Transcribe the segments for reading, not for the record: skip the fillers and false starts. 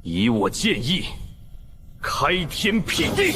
以我建议，开天辟地。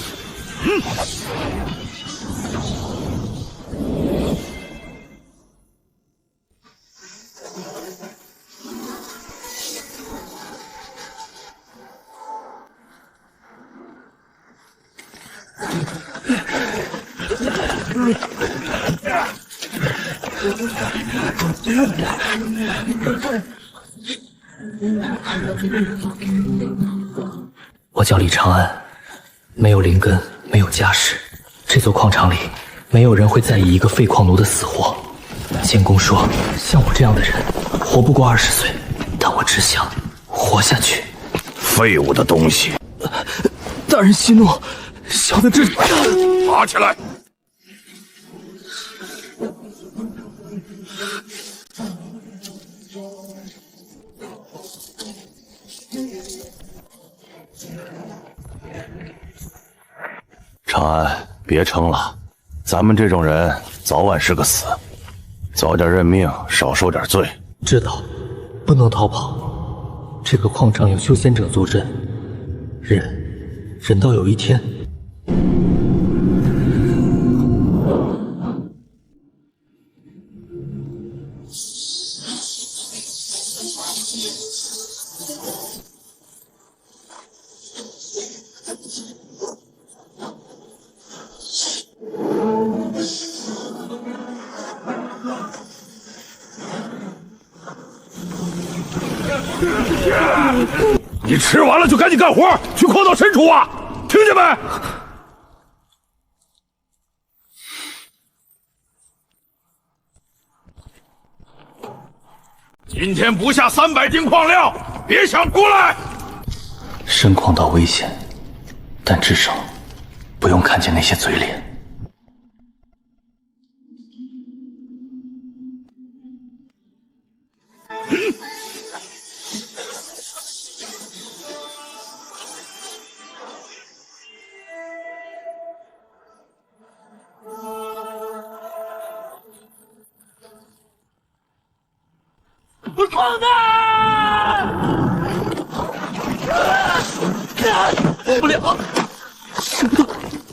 我叫李长安，没有灵根，没有家世，这座矿场里没有人会在意一个废矿奴的死活。监工说，像我这样的人活不过20岁，但我只想活下去。废物的东西！大人息怒，小的这……爬起来！长安，别撑了，咱们这种人早晚是个死，早点认命，少受点罪。知道，不能逃跑。这个矿场有修仙者坐镇，忍到有一天，你吃完了就赶紧干活，去矿道深处啊！听见没？今天不下300斤矿料，别想出来！深矿道危险，但至少不用看见那些嘴脸。矿难！不了，什么都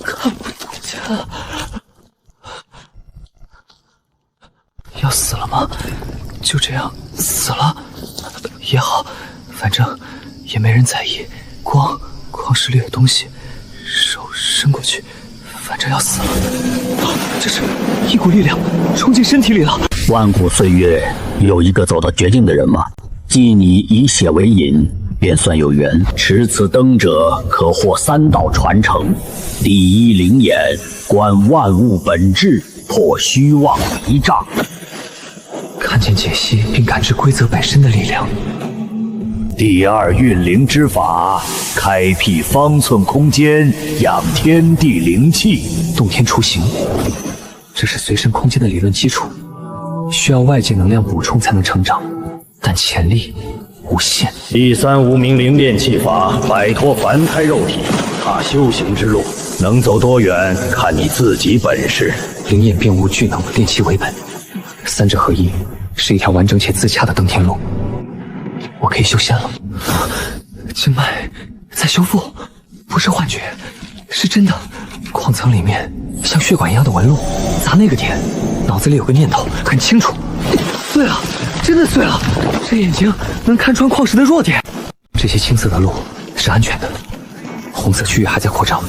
看不见了。要死了吗？就这样死了也好，反正也没人在意。矿石里有东西，手伸过去，反正要死了。这是一股力量冲进身体里了。万古岁月，有一个走到绝境的人吗？既你以血为引，便算有缘。持此灯者，可获3道传承：第一灵眼，观万物本质，破虚妄迷障。看见解析并感知规则本身的力量。第二运灵之法，开辟方寸空间，养天地灵气。洞天雏形，这是随身空间的理论基础，需要外界能量补充才能成长，但潜力无限。第3无名灵炼气法，摆脱凡胎肉体，踏修行之路，能走多远，看你自己本事。灵眼变无巨能，炼气为本，3者合一，是一条完整且自洽的登天路。我可以修仙了，经脉在修复，不是幻觉，是真的。矿层里面像血管一样的纹路，砸那个点，脑子里有个念头，很清楚。碎了，真的碎了！这眼睛能看穿矿石的弱点。这些青色的路是安全的，红色区域还在扩张，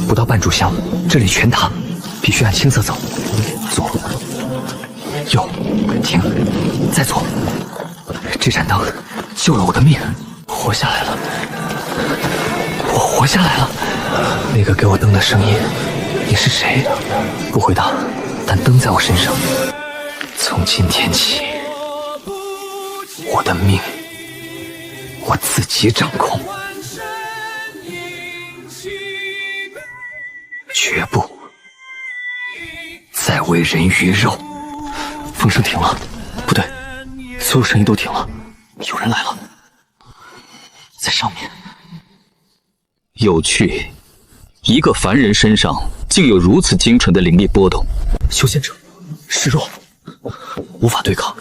不到半炷香，这里全塌，必须按青色走。左，右，停，再左。这盏灯救了我的命，活下来了，我活下来了。那个给我灯的声音，你是谁？不回答，但灯在我身上。从今天起，我的命我自己掌控，绝不再为人鱼肉。风声停了，不对，所有声音都停了，有人来了，在上面。有趣，一个凡人身上竟有如此精纯的灵力波动。修仙者，示弱，无法对抗，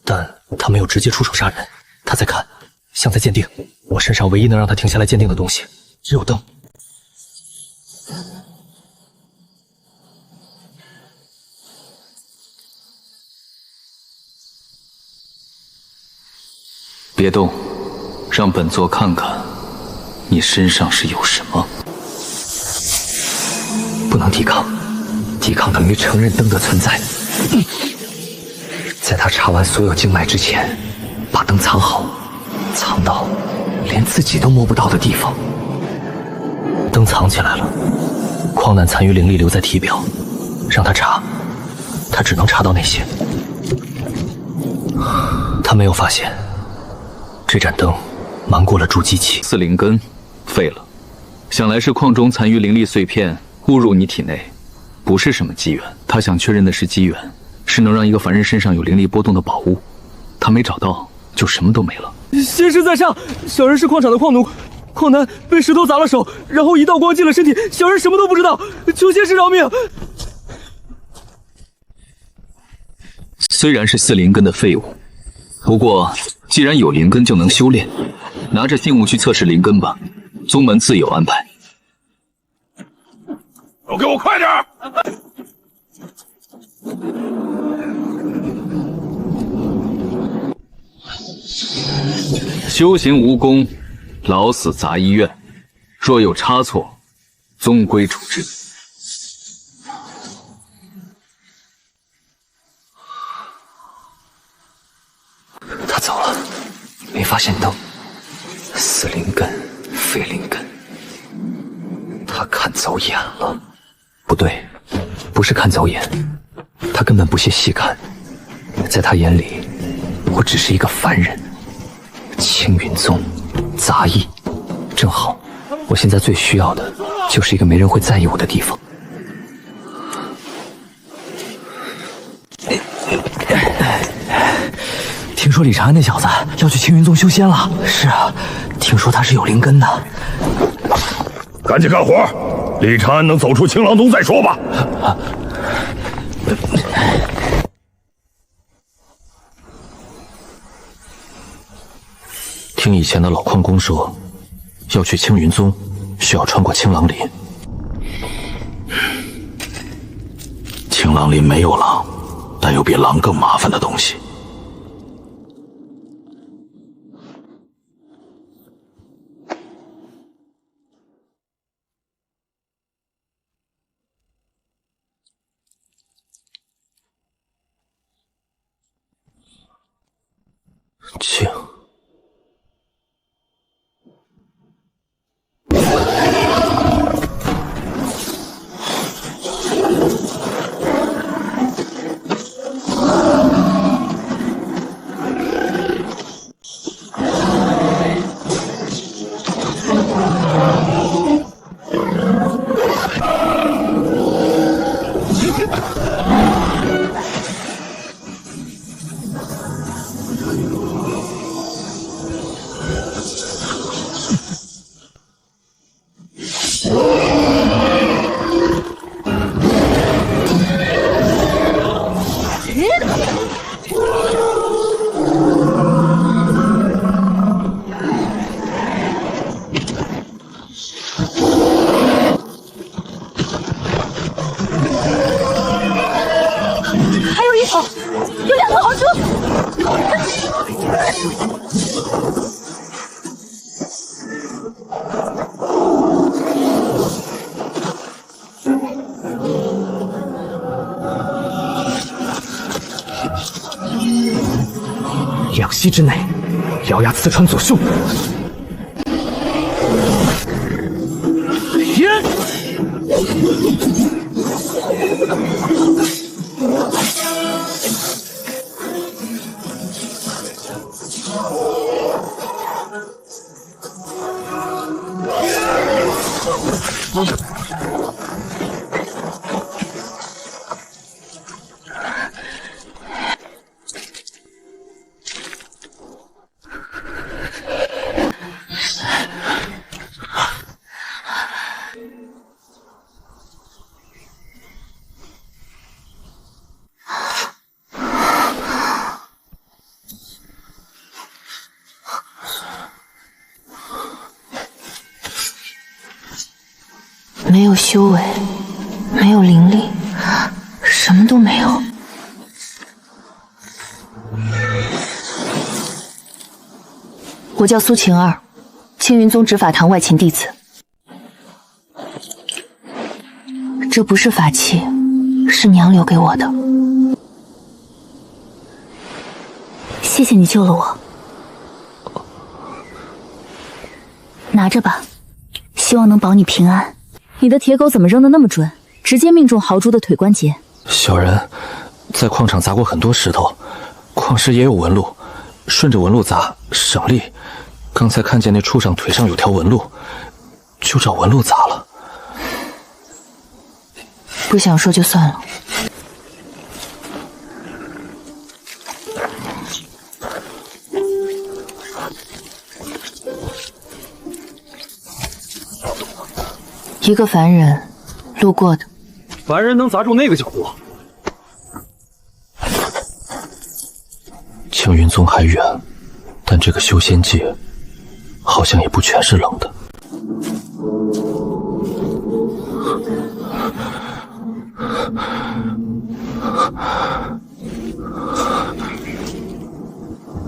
但他没有直接出手杀人，他在看，像在鉴定。我身上唯一能让他停下来鉴定的东西，只有灯。别动，让本座看看你身上是有什么。不能抵抗，抵抗等于承认灯的存在。在他查完所有经脉之前，把灯藏好，藏到连自己都摸不到的地方。灯藏起来了，矿难残余灵力留在体表，让他查，他只能查到那些。他没有发现，这盏灯瞒过了筑基期。四灵根废了，想来是矿中残余灵力碎片误入你体内，不是什么机缘。他想确认的是机缘，是能让一个凡人身上有灵力波动的宝物。他没找到，就什么都没了。仙师在上，小人是矿场的矿奴，矿难被石头砸了手，然后一道光进了身体，小人什么都不知道，求仙师饶命！虽然是四灵根的废物，不过既然有灵根就能修炼，拿着信物去测试灵根吧，宗门自有安排。都给我快点儿！修行无功，老死杂医院。若有差错，宗规处置。他走了，没发现灯。死灵根，废灵根，他看走眼了。不对，不是看走眼，他根本不屑细看。在他眼里，我只是一个凡人。青云宗杂役，正好，我现在最需要的就是一个没人会在意我的地方。听说李长安那小子要去青云宗修仙了。是啊，听说他是有灵根的。赶紧干活，李长安能走出青狼宗再说吧。听以前的老矿工说，要去青云宗，需要穿过青狼林。青狼林没有狼，但有比狼更麻烦的东西。青。有两头豪猪！2息之内，獠牙刺穿左胸。没有修为，没有灵力，什么都没有。我叫苏晴儿，青云宗执法堂外勤弟子。这不是法器，是娘留给我的。谢谢你救了我，拿着吧，希望能保你平安。你的铁狗怎么扔得那么准，直接命中豪猪的腿关节？小人在矿场砸过很多石头，矿石也有纹路，顺着纹路砸省力。刚才看见那畜生腿上有条纹路，就照纹路砸了。不想说就算了。一个凡人路过的，凡人能砸中那个角落。青云宗还远，但这个修仙界好像也不全是冷的。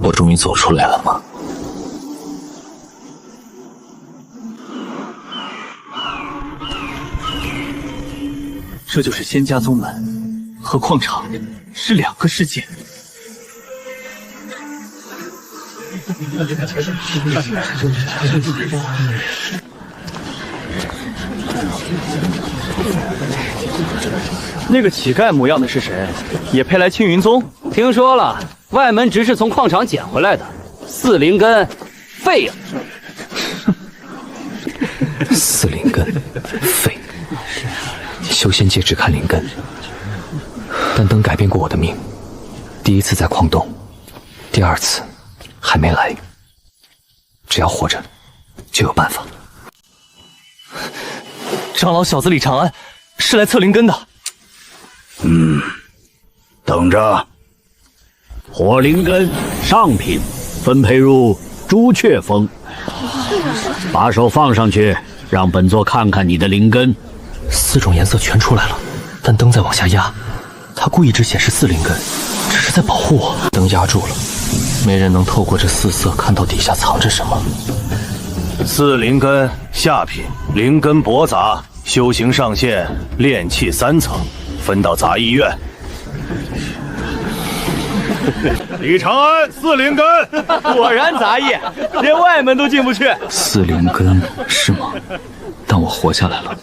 我终于走出来了吗？这就是仙家宗门和矿场是两个世界。那个乞丐模样的是谁？也配来青云宗？听说了，外门执事从矿场捡回来的，四灵根，废了。四灵根，废。修仙界只看灵根，但灯改变过我的命。第一次在矿洞，第二次还没来。只要活着，就有办法。长老小子李长安是来测灵根的。等着。火灵根上品，分配入朱雀峰。把手放上去，让本座看看你的灵根。4种颜色全出来了，但灯在往下压。他故意只显示4灵根，这是在保护我。灯压住了，没人能透过这4色看到底下藏着什么。4灵根下品，灵根薄杂，修行上限炼气3层，分到杂役院。李长安4灵根，果然杂役，连外门都进不去。4灵根是吗？但我活下来了，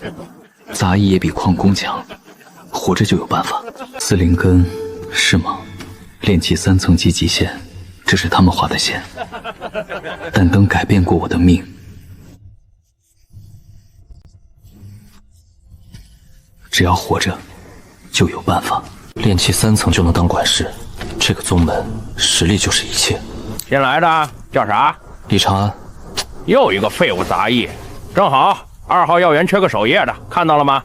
杂役也比矿工强，活着就有办法。4灵根是吗？炼气3层级极限，这是他们画的线，但灯改变过我的命。只要活着，就有办法。炼气3层就能当管事，这个宗门实力就是一切。新来的叫啥？李长安。又一个废物杂役，正好2号药园缺个守夜的，看到了吗？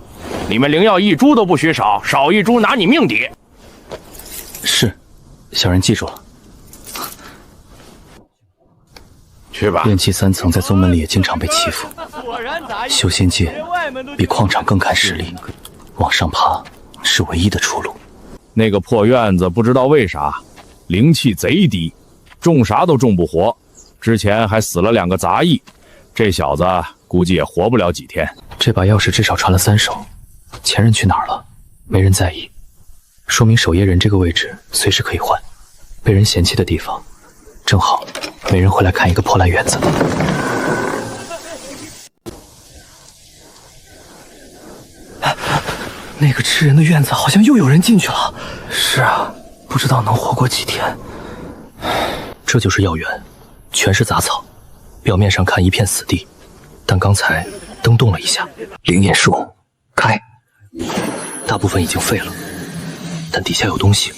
你们灵药1株都不许少，少1株拿你命抵。是，小人记住了。去吧。炼气3层在宗门里也经常被欺负，修仙界比矿场更看实力，往上爬是唯一的出路。那个破院子不知道为啥灵气贼低，种啥都种不活，之前还死了2个杂役，这小子估计也活不了几天。这把钥匙至少传了3手，前任去哪儿了？没人在意，说明守夜人这个位置随时可以换。被人嫌弃的地方，正好没人会来看一个破烂院子。那个吃人的院子好像又有人进去了。是啊，不知道能活过几天。这就是药园，全是杂草，表面上看一片死地，但刚才灯动了一下，灵眼树开，大部分已经废了，但底下有东西。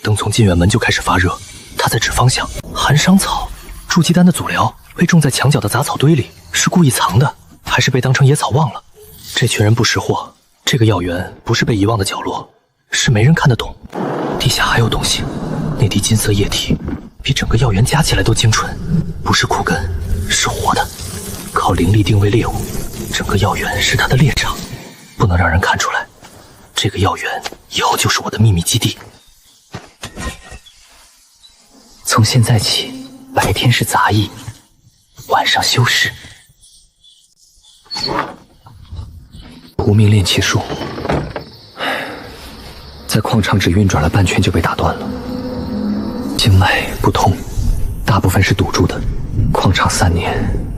灯从进院门就开始发热，它在指方向。寒伤草，筑基丹的祖疗，被种在墙角的杂草堆里，是故意藏的，还是被当成野草忘了？这群人不识货。这个药园不是被遗忘的角落，是没人看得懂。地下还有东西，那滴金色液体比整个药园加起来都精纯，不是枯根，是活的，靠灵力定位猎物，整个药园是它的猎场。能让人看出来，这个药园以后就是我的秘密基地。从现在起，白天是杂役，晚上修士。无名炼气术在矿场只运转了半圈就被打断了，经脉不通，大部分是堵住的。矿场3年，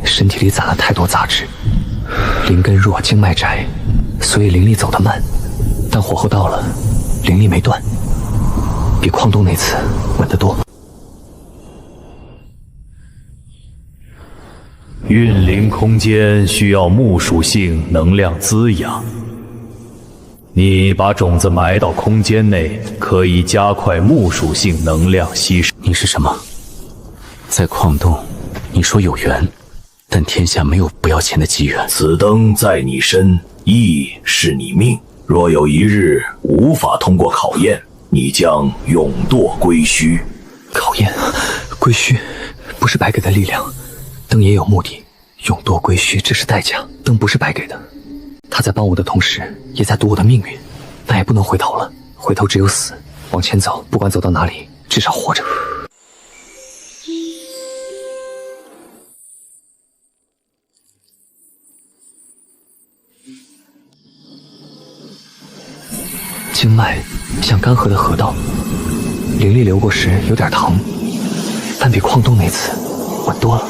身体里攒了太多杂质，灵根弱，经脉窄，所以灵力走得慢。但火候到了，灵力没断，比矿洞那次稳得多。运灵空间需要木属性能量滋养，你把种子埋到空间内，可以加快木属性能量吸收。你是什么？在矿洞，你说有缘，但天下没有不要钱的机缘。此灯在你身，亦是你命。若有一日无法通过考验，你将永堕归墟。考验，归墟，不是白给的力量。灯也有目的，永堕归墟，这是代价。灯不是白给的，他在帮我的同时，也在赌我的命运。那也不能回头了，回头只有死。往前走，不管走到哪里，至少活着。经脉像干涸的河道，灵力流过时有点疼，但比矿洞那次稳多了。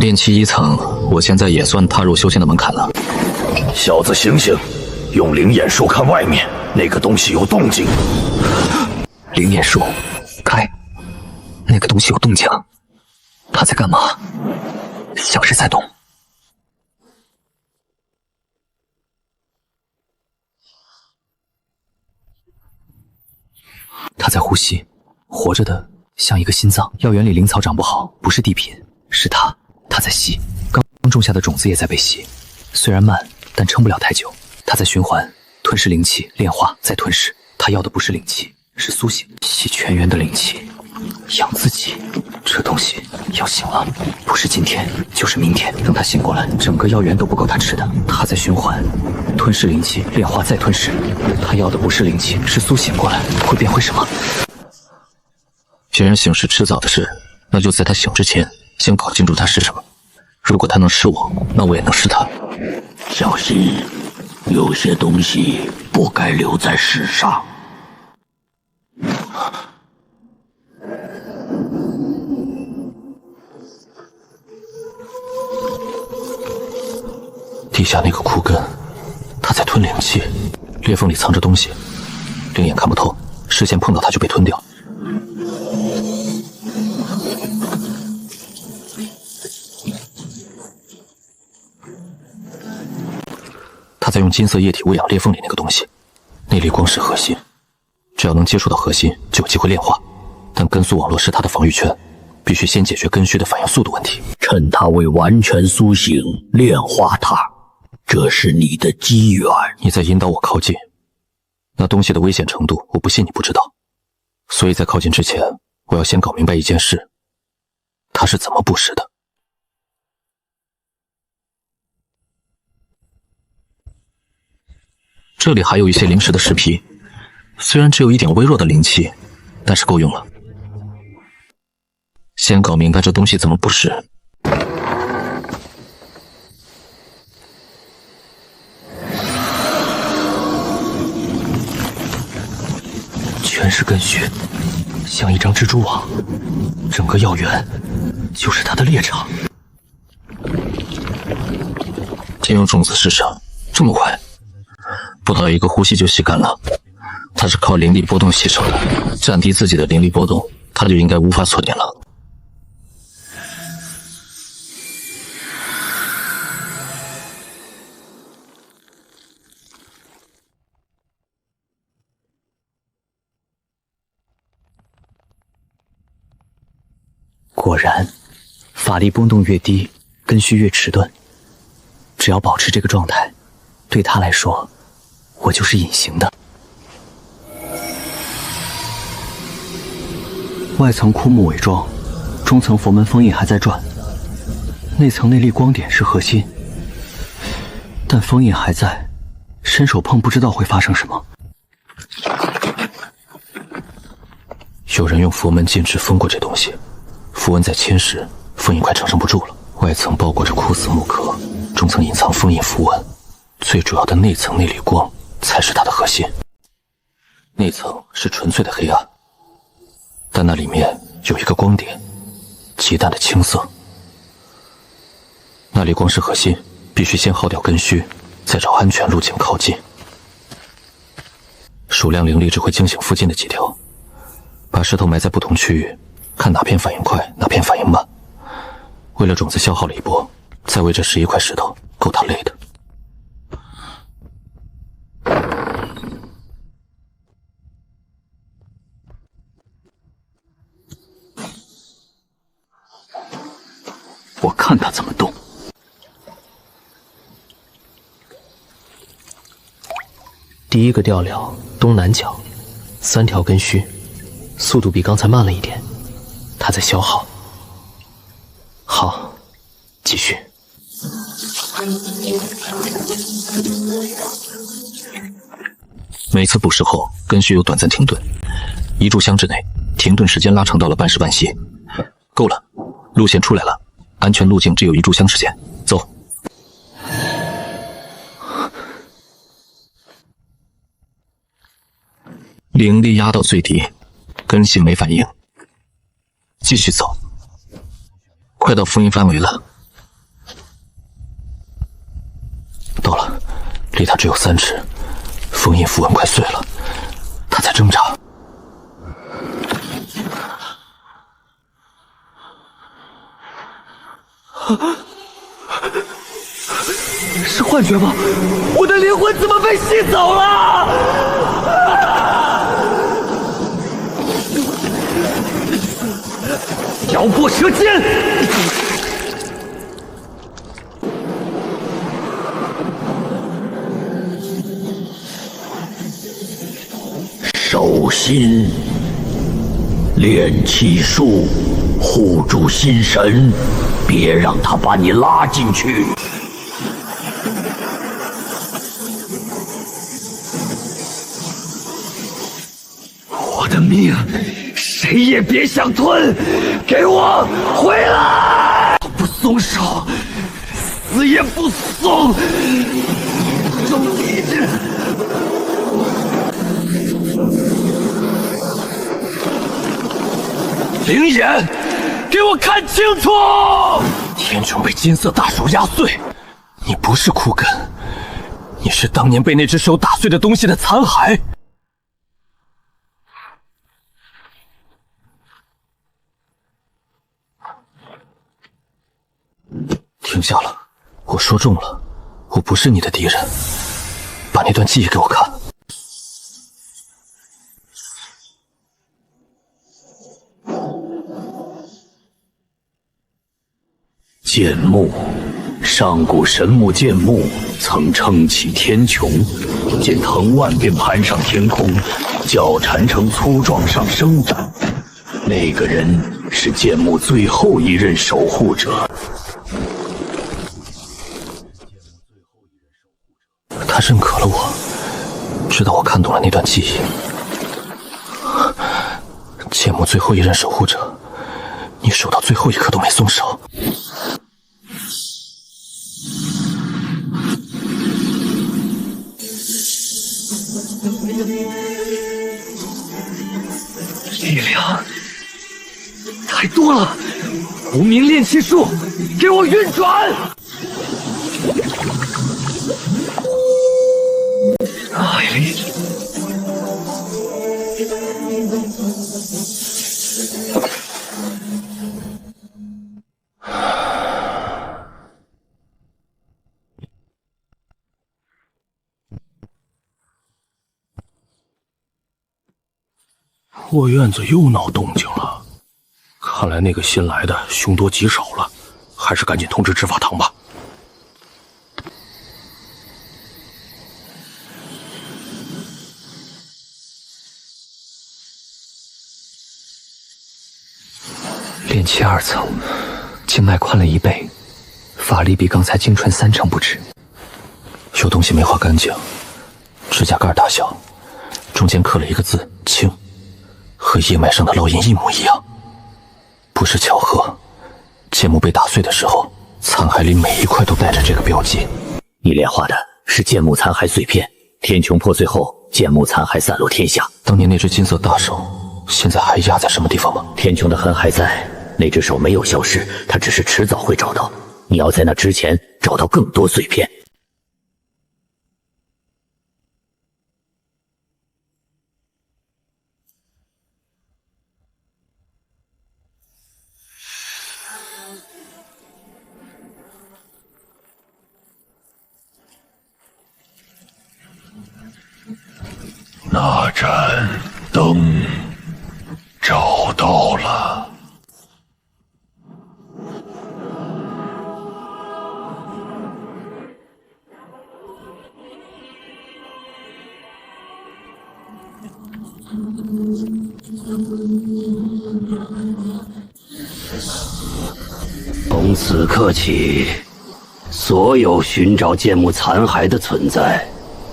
炼气1层，我现在也算踏入修仙的门槛了。小子醒醒，用灵眼术看外面，那个东西有动静。灵眼术开，那个东西有动静，他在干嘛？像是在动。他在呼吸，活着的像一个心脏。药园里灵草长不好，不是地品，是他在吸。刚种下的种子也在被吸，虽然慢，但撑不了太久。他在循环，吞噬灵气，炼化，再吞噬。他要的不是灵气，是苏醒，吸全员的灵气，养自己。这东西要醒了，不是今天，就是明天。等他醒过来，整个药园都不够他吃的。他在循环，吞噬灵气，炼化，再吞噬。他要的不是灵气，是苏醒过来。会变回什么？别人醒是迟早的事，那就在他醒之前，先搞清楚他是什么。如果他能是我，那我也能是他。小心，有些东西不该留在世上。地下那个枯根，他在吞灵气，裂缝里藏着东西，灵眼看不透，视线碰到它就被吞掉。他在用金色液体喂养裂缝里那个东西，那粒光是核心，只要能接触到核心，就有机会炼化。但根速网络是他的防御圈，必须先解决根须的反应速度问题。趁它未完全苏醒，炼化它，这是你的机缘。你在引导我靠近，那东西的危险程度，我不信你不知道。所以在靠近之前，我要先搞明白一件事：他是怎么捕食的。这里还有一些灵石的尸皮，虽然只有一点微弱的灵气，但是够用了。先搞明白这东西怎么捕食。全是根须，像一张蜘蛛网，整个药园就是他的猎场。先用种子试试，这么快？不到一个呼吸就吸干了。他是靠灵力波动吸收的，降低自己的灵力波动，他就应该无法锁定了。果然，法力波动越低，根须越迟钝。只要保持这个状态，对他来说，我就是隐形的。外层枯木伪装，中层佛门封印还在转，内层那粒光点是核心。但封印还在，伸手碰不知道会发生什么。有人用佛门禁制封过这东西，符文在侵蚀，封印快承受不住了。外层包裹着枯死木壳，中层隐藏封印符文，最主要的内层内里光才是它的核心。内层是纯粹的黑暗，但那里面有一个光点，极淡的青色。那里光是核心，必须先耗掉根须，再找安全路径靠近。数量灵力只会惊醒附近的几条，把石头埋在不同区域，看哪片反应快，哪片反应慢。为了种子消耗了一波，再为这11块石头，够他累的。我看他怎么动。第一个调料东南角，3条根须，速度比刚才慢了一点，他在消耗。好，继续。每次捕食后，根须有短暂停顿，1炷香之内，停顿时间拉长到了半时半息。够了，路线出来了，安全路径只有1炷香时间，走。灵力压到最低，根系没反应，继续走。快到封印范围了，到了，离他只有3尺，封印符文快碎了，他在挣扎。是幻觉吗？我的灵魂怎么被吸走了？咬破舌尖！守心，炼气术，护住心神，别让他把你拉进去。我的命，谁也别想吞！给我回来！不松手，死也不松！终于，灵眼，给我看清楚！天穹被金色大手压碎，你不是枯根，你是当年被那只手打碎的东西的残骸。停下了，我说中了，我不是你的敌人。把那段记忆给我看。剑木，上古神木剑木曾撑起天穹，见藤蔓便盘上天空，脚缠成粗壮上升。那个人是剑木最后一任守护者。他认可了我，知道我看懂了那段记忆。剑木最后一任守护者，你守到最后一刻都没松手。力量太多了，无名炼气术，给我运转！艾丽，我院子又闹动静了，看来那个新来的凶多吉少了，还是赶紧通知执法堂吧。炼气2层，经脉宽了1倍，法力比刚才精纯3成不止。有东西没划干净，指甲盖大小，中间刻了一个字“青”，和叶脉上的烙印一模一样。不是巧合，剑幕被打碎的时候，残骸里每一块都带着这个标记。你炼化的是剑幕残骸碎片，天穹破碎后，剑幕残骸散落天下。当年那只金色大手，现在还压在什么地方吗？天穹的痕还在，那只手没有消失，它只是迟早会找到。你要在那之前找到更多碎片。那盏灯找到了。从此刻起，所有寻找剑幕残骸的存在，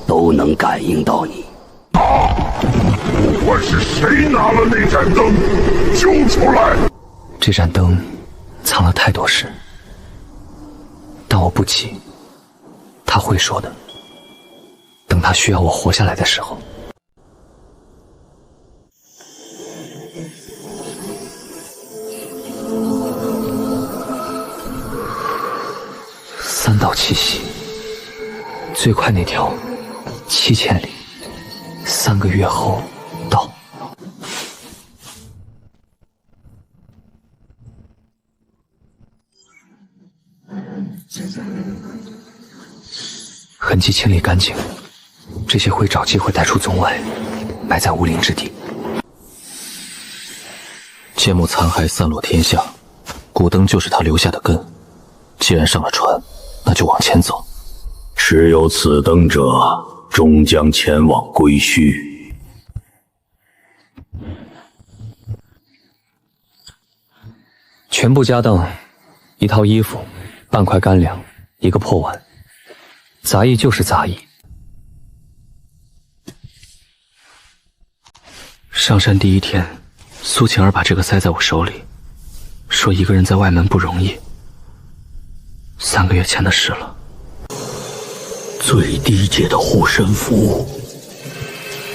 都能感应到你。不管是谁拿了那盏灯，救出来！这盏灯藏了太多事，但我不急，他会说的。等他需要我活下来的时候。3道气息，最快那条7000里，3个月后到。痕迹清理干净，这些会找机会带出宗外，埋在无灵之地。剑幕残骸散落天下，古灯就是他留下的根。既然上了船，那就往前走。持有此灯者，终将前往归墟。全部家当，1套衣服，半块干粮，1个破碗。杂役就是杂役。上山第1天，苏晴儿把这个塞在我手里，说一个人在外门不容易。3个月前的事了。最低阶的护身符，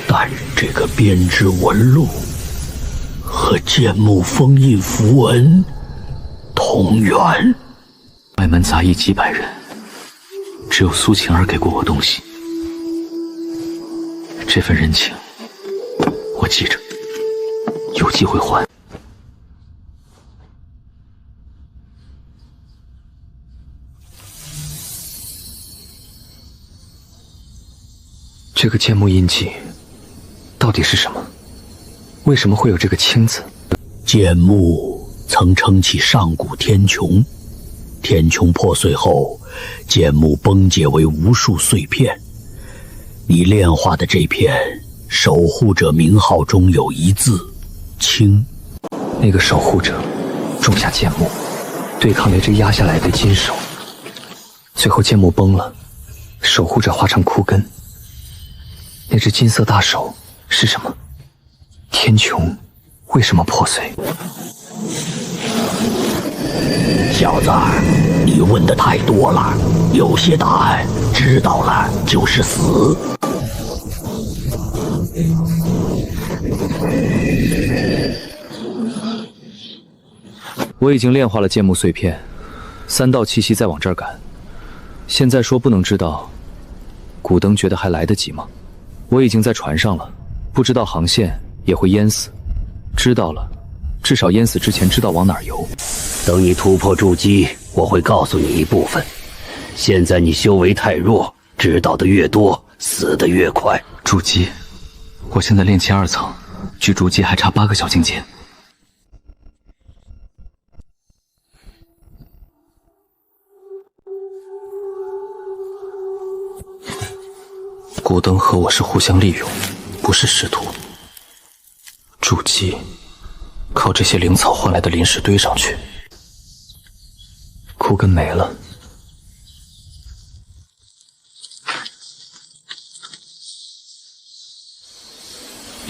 但这个编织纹路和剑幕封印符文同源。外门杂役几百人，只有苏晴儿给过我东西。这份人情，我记着，有机会还。这个剑幕印记到底是什么？为什么会有这个青字？剑幕曾撑起上古天穹，天穹破碎后，剑幕崩解为无数碎片。你炼化的这片守护者名号中有一字青。那个守护者种下剑幕，对抗那只压下来的金手，最后剑幕崩了，守护者化成枯根。那只金色大手是什么？天穹为什么破碎？小子，你问的太多了，有些答案知道了就是死。我已经炼化了剑幕碎片，3道气息再往这儿赶。现在说不能知道，古灯觉得还来得及吗？我已经在船上了，不知道航线也会淹死。知道了，至少淹死之前知道往哪儿游。等你突破筑基，我会告诉你一部分。现在你修为太弱，知道的越多，死得越快。筑基，我现在炼气2层，距筑基还差8个小境界。古灯和我是互相利用，不是师徒。筑基，靠这些灵草换来的灵石堆上去，枯根没了，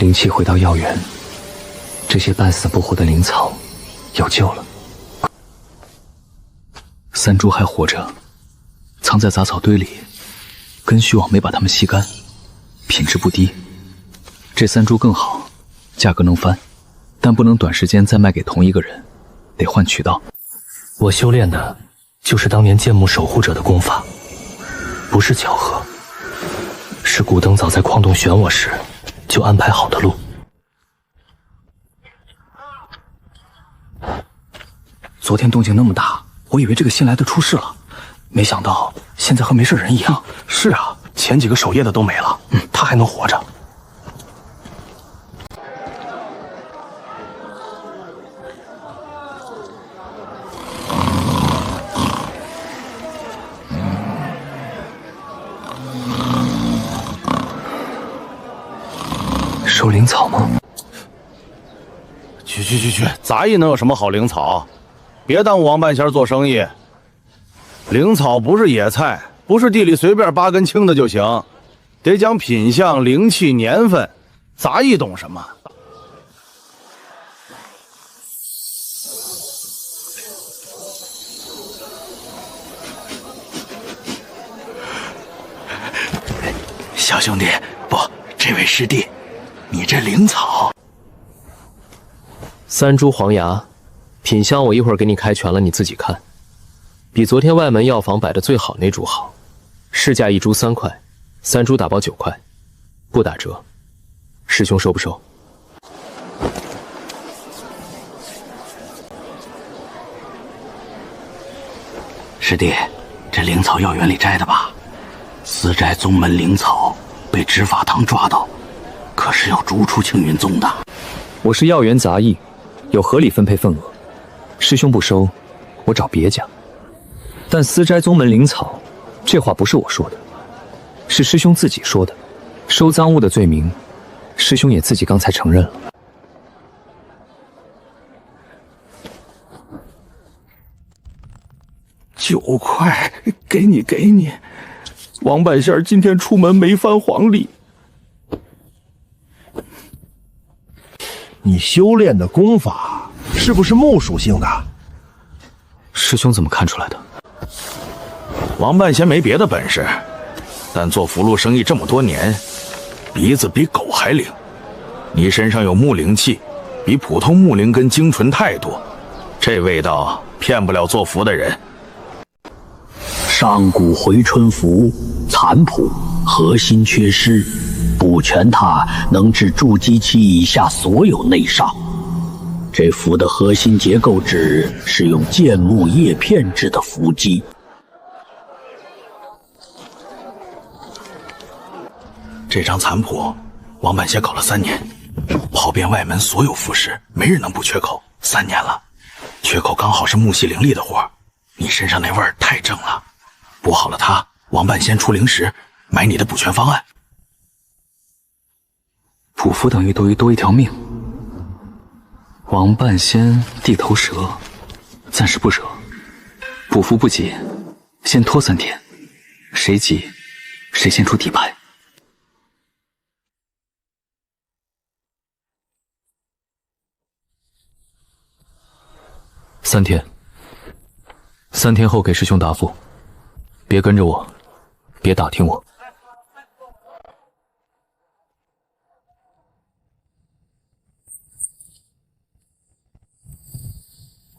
灵气回到药园，这些半死不活的灵草有救了。三株还活着，藏在杂草堆里，根须网没把它们吸干，品质不低。这三株更好，价格能翻，但不能短时间再卖给同一个人，得换渠道。我修炼的就是当年剑幕守护者的功法，不是巧合，是古灯早在矿洞选我时就安排好的路。昨天动静那么大，我以为这个新来的出事了，没想到现在和没事人一样。是啊，前几个守夜的都没了，他还能活着。收灵草吗？去，杂役能有什么好灵草？别耽误王半仙做生意。灵草不是野菜，不是地里随便扒根青的就行，得讲品相、灵气、年份。杂役懂什么？小兄弟，不，这位师弟，你这灵草3株黄芽，品相我一会儿给你开全了，你自己看。比昨天外门药房摆的最好那株好，市价1株3块，3株打包9块，不打折。师兄收不收？师弟，这灵草药园里摘的吧？私摘宗门灵草，被执法堂抓到，可是要逐出青云宗的。我是药园杂役，有合理分配份额。师兄不收，我找别家。但私摘宗门灵草，这话不是我说的，是师兄自己说的。收赃物的罪名，师兄也自己刚才承认了。9块，给你。王半仙今天出门没翻黄历。你修炼的功法是不是木属性的？师兄怎么看出来的？王半仙没别的本事，但做符箓生意这么多年，鼻子比狗还灵。你身上有木灵气，比普通木灵根精纯太多，这味道骗不了做符的人。上古回春符残谱，核心缺失，补全它能治筑基期以下所有内伤。这符的核心结构纸是用剑木叶片制的符基。这张残谱，王半仙搞了3年，跑遍外门所有符师，没人能补缺口。3年了，缺口刚好是木系灵力的活。你身上那味儿太正了，补好了它，王半仙出灵石，买你的补全方案。补符等于多一条命。王半仙地头蛇，暂时不惹。补符不急，先拖3天，谁急谁先出底牌。3天，3天后给师兄答复。别跟着我，别打听我。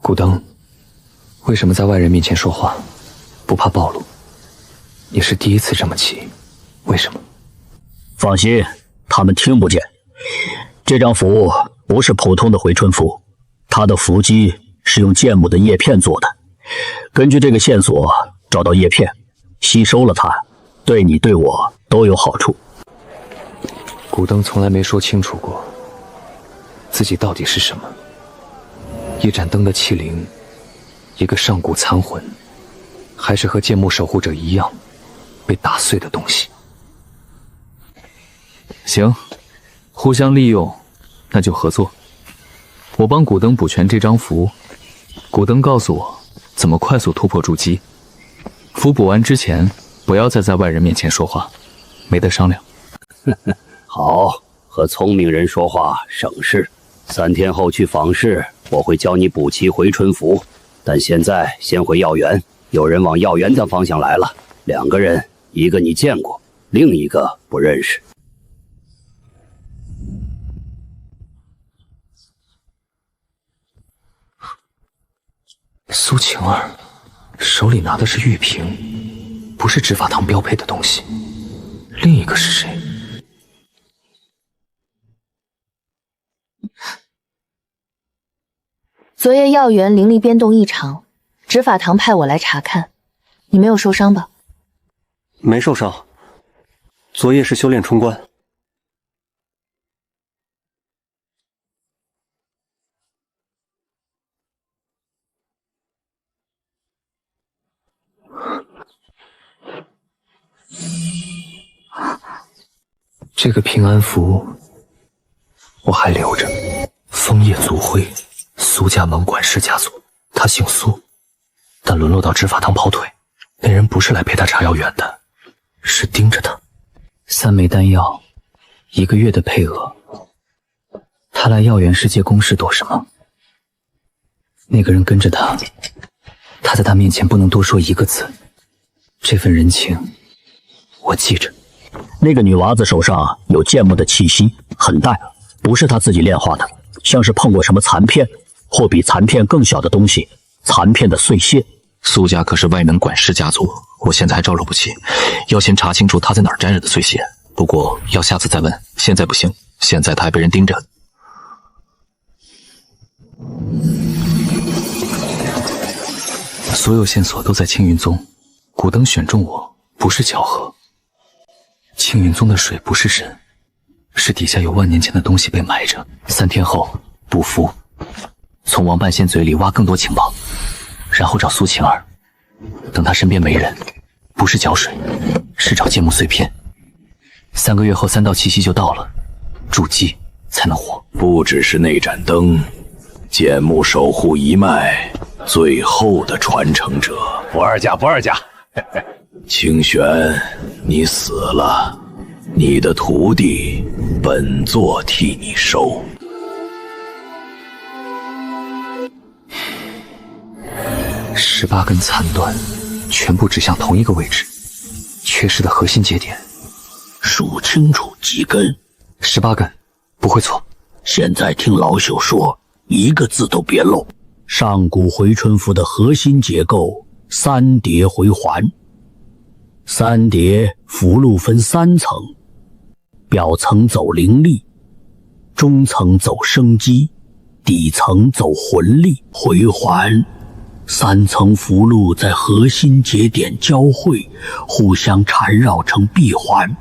古灯，为什么在外人面前说话不怕暴露？你是第一次这么急，为什么？放心，他们听不见。这张符不是普通的回春符，它的符基是用剑木的叶片做的。根据这个线索找到叶片，吸收了它，对你对我都有好处。古灯从来没说清楚过自己到底是什么。一盏灯的器灵，一个上古残魂，还是和剑幕守护者一样被打碎的东西。行，互相利用，那就合作。我帮古灯补全这张符，古灯告诉我怎么快速突破筑基。符补完之前，不要再在外人面前说话，没得商量。好，和聪明人说话省事。3天后去访视，我会教你补齐回春符。但现在先回药园，有人往药园的方向来了，2个人，一个你见过，另一个不认识。苏晴儿手里拿的是玉瓶，不是执法堂标配的东西。另一个是谁？昨夜药园灵力变动异常，执法堂派我来查看。你没有受伤吧？没受伤，昨夜是修炼冲关。这个平安符我还留着。枫叶族徽，苏家门管事家族，他姓苏，但沦落到执法堂跑腿。那人不是来陪他查药园的，是盯着他。3枚丹药，1个月的配额。他来药园世界公事躲什么？那个人跟着他，他在他面前不能多说1个字。这份人情我记着。那个女娃子手上有剑木的气息，很淡，不是她自己炼化的，像是碰过什么残片，或比残片更小的东西，残片的碎屑。苏家可是外门管事家族，我现在还招惹不起，要先查清楚他在哪儿沾染的碎屑。不过要下次再问，现在不行，现在他还被人盯着。所有线索都在青云宗，古灯选中我不是巧合。青云宗的水不是神，是底下有万年前的东西被埋着。3天后补符，从王半仙嘴里挖更多情报，然后找苏晴儿。等他身边没人，不是搅水，是找剑木碎片。3个月后3道气息就到了，筑基才能活。不只是那盏灯，剑木守护一脉最后的传承者。不二家，不二家。清玄，你死了，你的徒弟本座替你收。18根残端，全部指向同一个位置，缺失的核心节点。数清楚几根？18根，不会错。现在听老朽说，1个字都别漏。上古回春符的核心结构，3叠回环。3叠符箓分3层，表层走灵力，中层走生机，底层走魂力。回环3层符箓在核心节点交汇，互相缠绕成闭环。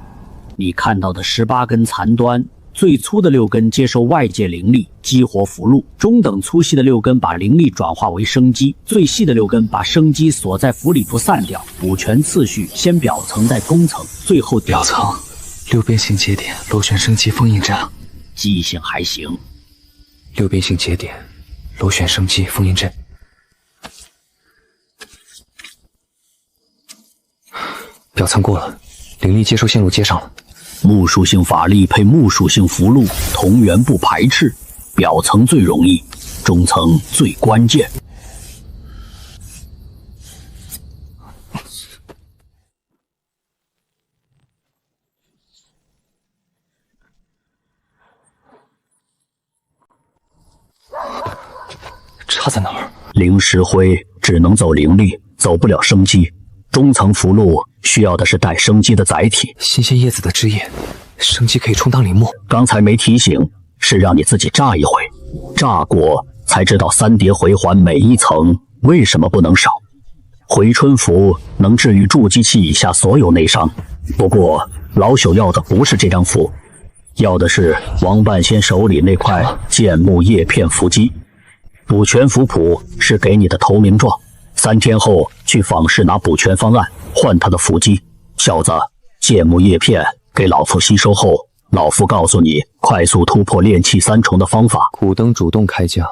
你看到的18根残端，最粗的6根接受外界灵力激活符箓，中等粗细的6根把灵力转化为生机，最细的6根把生机锁在符里不散掉。补全次序，先表层再中层，最后表层6边形节点螺旋生机封印阵，记性还行。6边形节点螺旋生机封印阵。表层过了，灵力接收线路接上了。木属性法力配木属性符箓，同源不排斥。表层最容易，中层最关键。差在哪儿？灵石灰只能走灵力，走不了生机。中层符箓需要的是带生机的载体。新鲜叶子的汁液，生机可以充当灵墨。刚才没提醒，是让你自己炸一回，炸过才知道3叠回环每一层为什么不能少。回春符能治愈筑基期以下所有内伤，不过老朽要的不是这张符，要的是王半仙手里那块剑木叶片符基。补全符谱是给你的投名状，3天后去访视拿补全方案，换他的符基。小子，剑木叶片给老夫吸收后，老夫告诉你快速突破炼气3重的方法。古灯主动开价，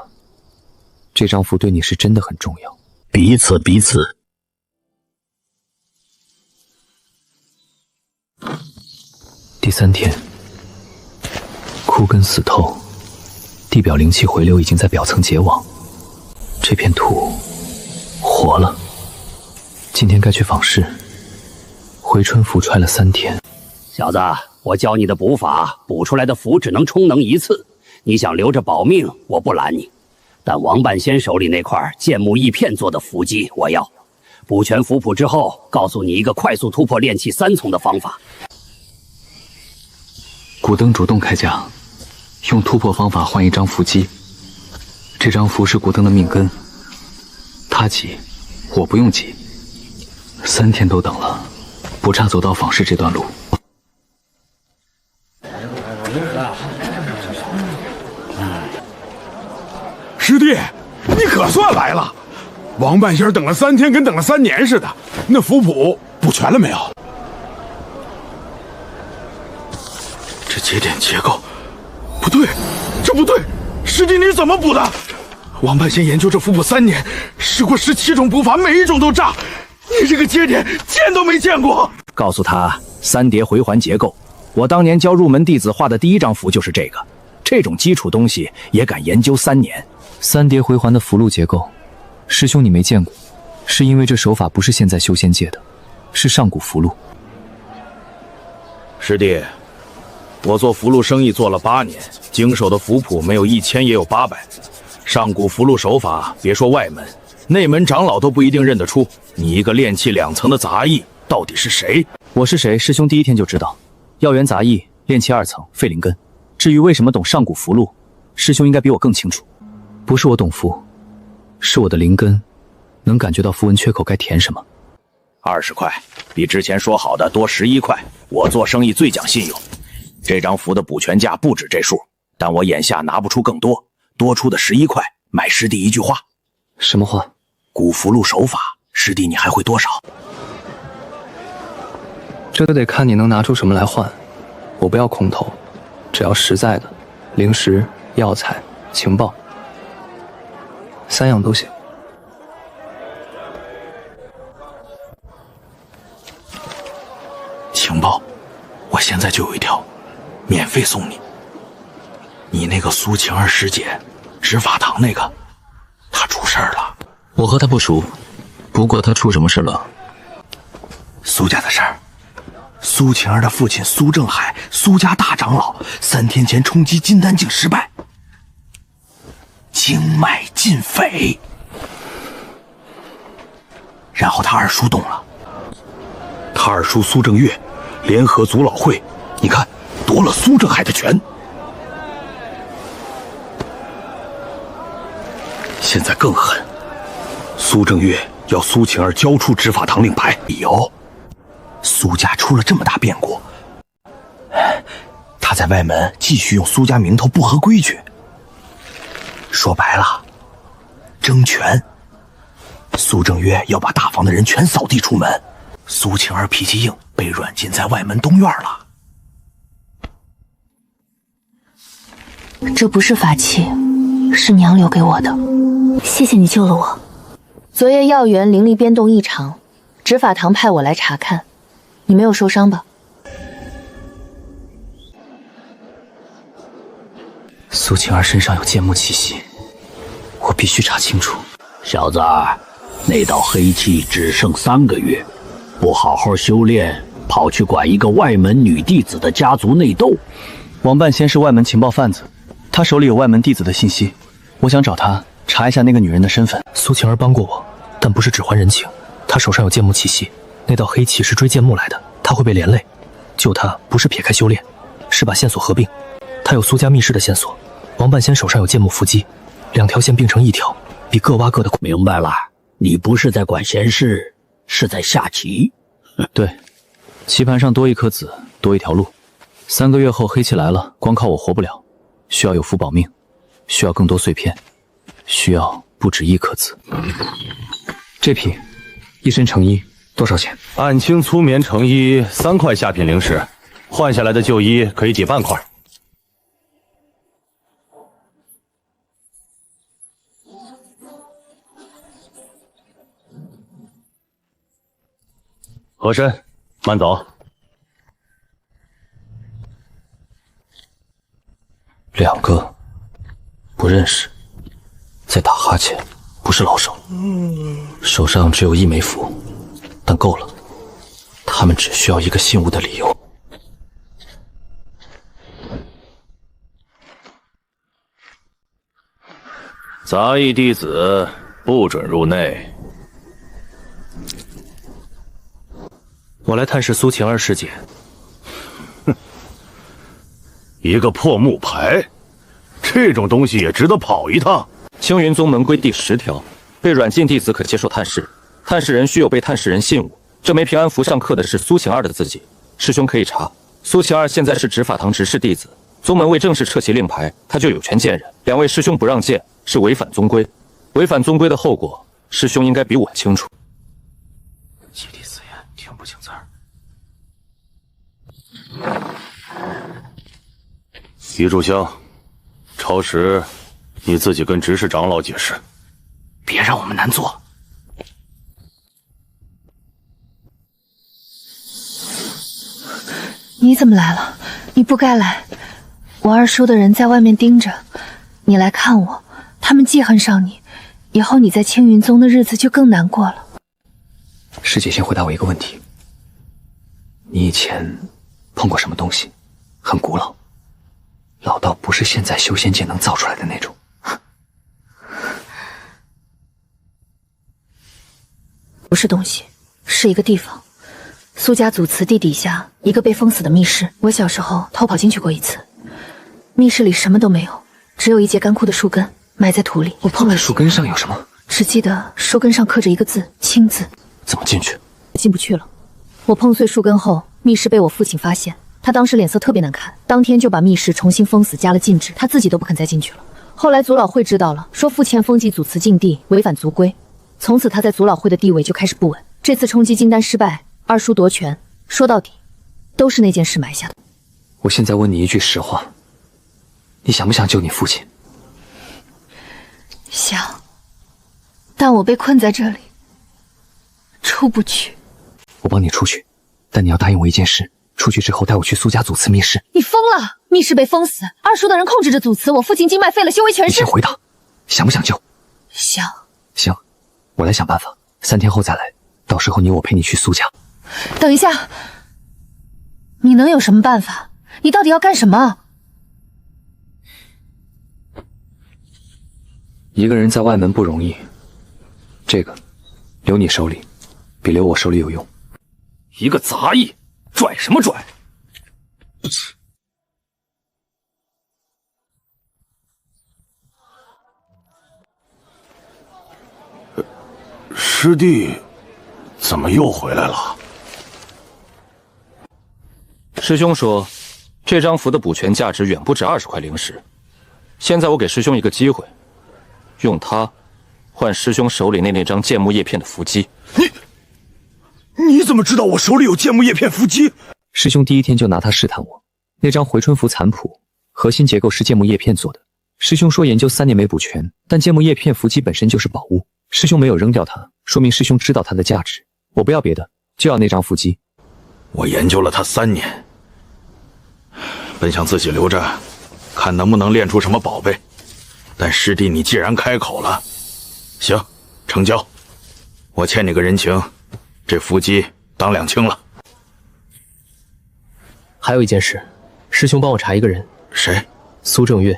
这张符对你是真的很重要。彼此。第3天，枯根死透，地表灵气回流已经在表层结网，这片土活了。今天该去访视。回春符揣了3天。小子，我教你的补法，补出来的符只能充能1次。你想留着保命，我不拦你。但王半仙手里那块剑木异片做的符基，我要。补全符谱之后，告诉你一个快速突破炼气3重的方法。古灯主动开价，用突破方法换1张符基。这张符是古灯的命根，他急，我不用急。3天都等了，不差走到访视这段路。师弟，你可算来了！王半仙等了3天，跟等了3年似的。那符谱补全了没有？这节点结构不对，这不对！师弟你怎么补的？王半仙研究这符谱3年，试过17种补法，每一种都炸。你这个节点见都没见过。告诉他3叠回环结构，我当年教入门弟子画的第1张符就是这个。这种基础东西也敢研究3年？3叠回环的符箓结构，师兄你没见过，是因为这手法不是现在修仙界的，是上古符箓。师弟，我做符箓生意做了8年，经手的符谱没有1000也有800。上古符箓手法，别说外门，内门长老都不一定认得出。你一个炼气2层的杂役，到底是谁？我是谁，师兄第1天就知道。药源杂役，炼气2层，废灵根。至于为什么懂上古符箓，师兄应该比我更清楚。不是我懂符，是我的灵根能感觉到符文缺口该填什么。20块，比之前说好的多11块。我做生意最讲信用，这张符的补全价不止这数，但我眼下拿不出更多，多出的11块买师弟一句话。什么话？古符箓手法，师弟你还会多少？这得看你能拿出什么来换。我不要空头，只要实在的，灵石、药材、情报，3样都行。情报，我现在就有一条，免费送你。你那个苏晴儿师姐，执法堂那个，她出事儿了。我和她不熟，不过她出什么事了？苏家的事儿。苏晴儿的父亲苏正海，苏家大长老，3天前冲击金丹境失败，经脉尽废。然后他二叔动了，他二叔苏正月联合族老会，你看夺了苏正海的权。现在更狠，苏正月要苏晴儿交出执法堂令牌，理由苏家出了这么大变故，他在外门继续用苏家名头不合规矩。说白了，争权。苏正月要把大房的人全扫地出门，苏晴儿脾气硬，被软禁在外门东院了。这不是法器，是娘留给我的，谢谢你救了我。昨夜药源灵力变动异常，执法堂派我来查看。你没有受伤吧？苏晴儿身上有剑木气息，我必须查清楚。小子，那道黑气只剩3个月，不好好修炼，跑去管一个外门女弟子的家族内斗。王半仙是外门情报贩子，他手里有外门弟子的信息，我想找他查一下那个女人的身份。苏晴儿帮过我，但不是只还人情，她手上有剑木气息。那道黑气是追剑木来的，他会被连累。救他不是撇开修炼，是把线索合并。他有苏家密室的线索，王半仙手上有剑木伏击，2条线并成1条，比各挖各的。明白了，你不是在管闲事，是在下棋。对，棋盘上多1颗子，多1条路。3个月后黑气来了，光靠我活不了，需要有符保命，需要更多碎片，需要不止1颗子。这匹一身成衣。多少钱？暗青粗棉成衣3块下品灵石，换下来的旧衣可以抵半块。和珅，慢走。2个不认识，在打哈欠，不是老手，手上只有1枚符，但够了。他们只需要一个信物的理由。杂役弟子不准入内。我来探视苏晴儿师姐。一个破木牌，这种东西也值得跑一趟？青云宗门规第10条，被软禁弟子可接受探视，探视人须有被探视人信物。这枚平安符上刻的是苏晴儿的字迹，师兄可以查。苏晴儿现在是执法堂执事弟子，宗门未正式撤其令牌，他就有权见人。2位师兄不让见，是违反宗规。违反宗规的后果，师兄应该比我清楚。基地死言，听不清字儿。一炷香，超时，你自己跟执事长老解释。别让我们难做。你怎么来了？你不该来。我二叔的人在外面盯着，你来看我，他们记恨上你，以后你在青云宗的日子就更难过了。师姐，先回答我一个问题：你以前碰过什么东西？很古老，老到不是现在修仙界能造出来的那种。不是东西，是一个地方。苏家祖祠地底下一个被封死的密室，我小时候偷跑进去过一次。密室里什么都没有，只有一截干枯的树根埋在土里。我碰了树根上有什么？只记得树根上刻着一个字“青”字。怎么进去？进不去了。我碰碎树根后，密室被我父亲发现，他当时脸色特别难看，当天就把密室重新封死，加了禁制，他自己都不肯再进去了。后来族老会知道了，说父亲封禁祖祠禁地，违反族规。从此他在族老会的地位就开始不稳。这次冲击金丹失败，二叔夺权，说到底都是那件事埋下的。我现在问你一句实话，你想不想救你父亲？想，但我被困在这里，出不去。我帮你出去，但你要答应我一件事，出去之后带我去苏家祖祠密室。你疯了！密室被封死，二叔的人控制着祖祠，我父亲经脉废了，修为全失。你先回答，想不想救？想。行，我来想办法，3天后再来，到时候我陪你去苏家。等一下，你能有什么办法？你到底要干什么？一个人在外门不容易，这个留你手里，比留我手里有用。一个杂役，拽什么拽？师弟，怎么又回来了？师兄说，这张符的补全价值远不止20块灵石。现在我给师兄一个机会，用它换师兄手里那张剑木叶片的符基。你怎么知道我手里有剑木叶片符基？师兄第1天就拿它试探我。那张回春符残谱，核心结构是剑木叶片做的。师兄说研究3年没补全，但剑木叶片符基本身就是宝物。师兄没有扔掉它，说明师兄知道它的价值。我不要别的，就要那张符基。我研究了它3年，本想自己留着，看能不能练出什么宝贝。但师弟你既然开口了，行，成交。我欠你个人情，这符基当2清了。还有一件事，师兄帮我查一个人。谁？苏正月，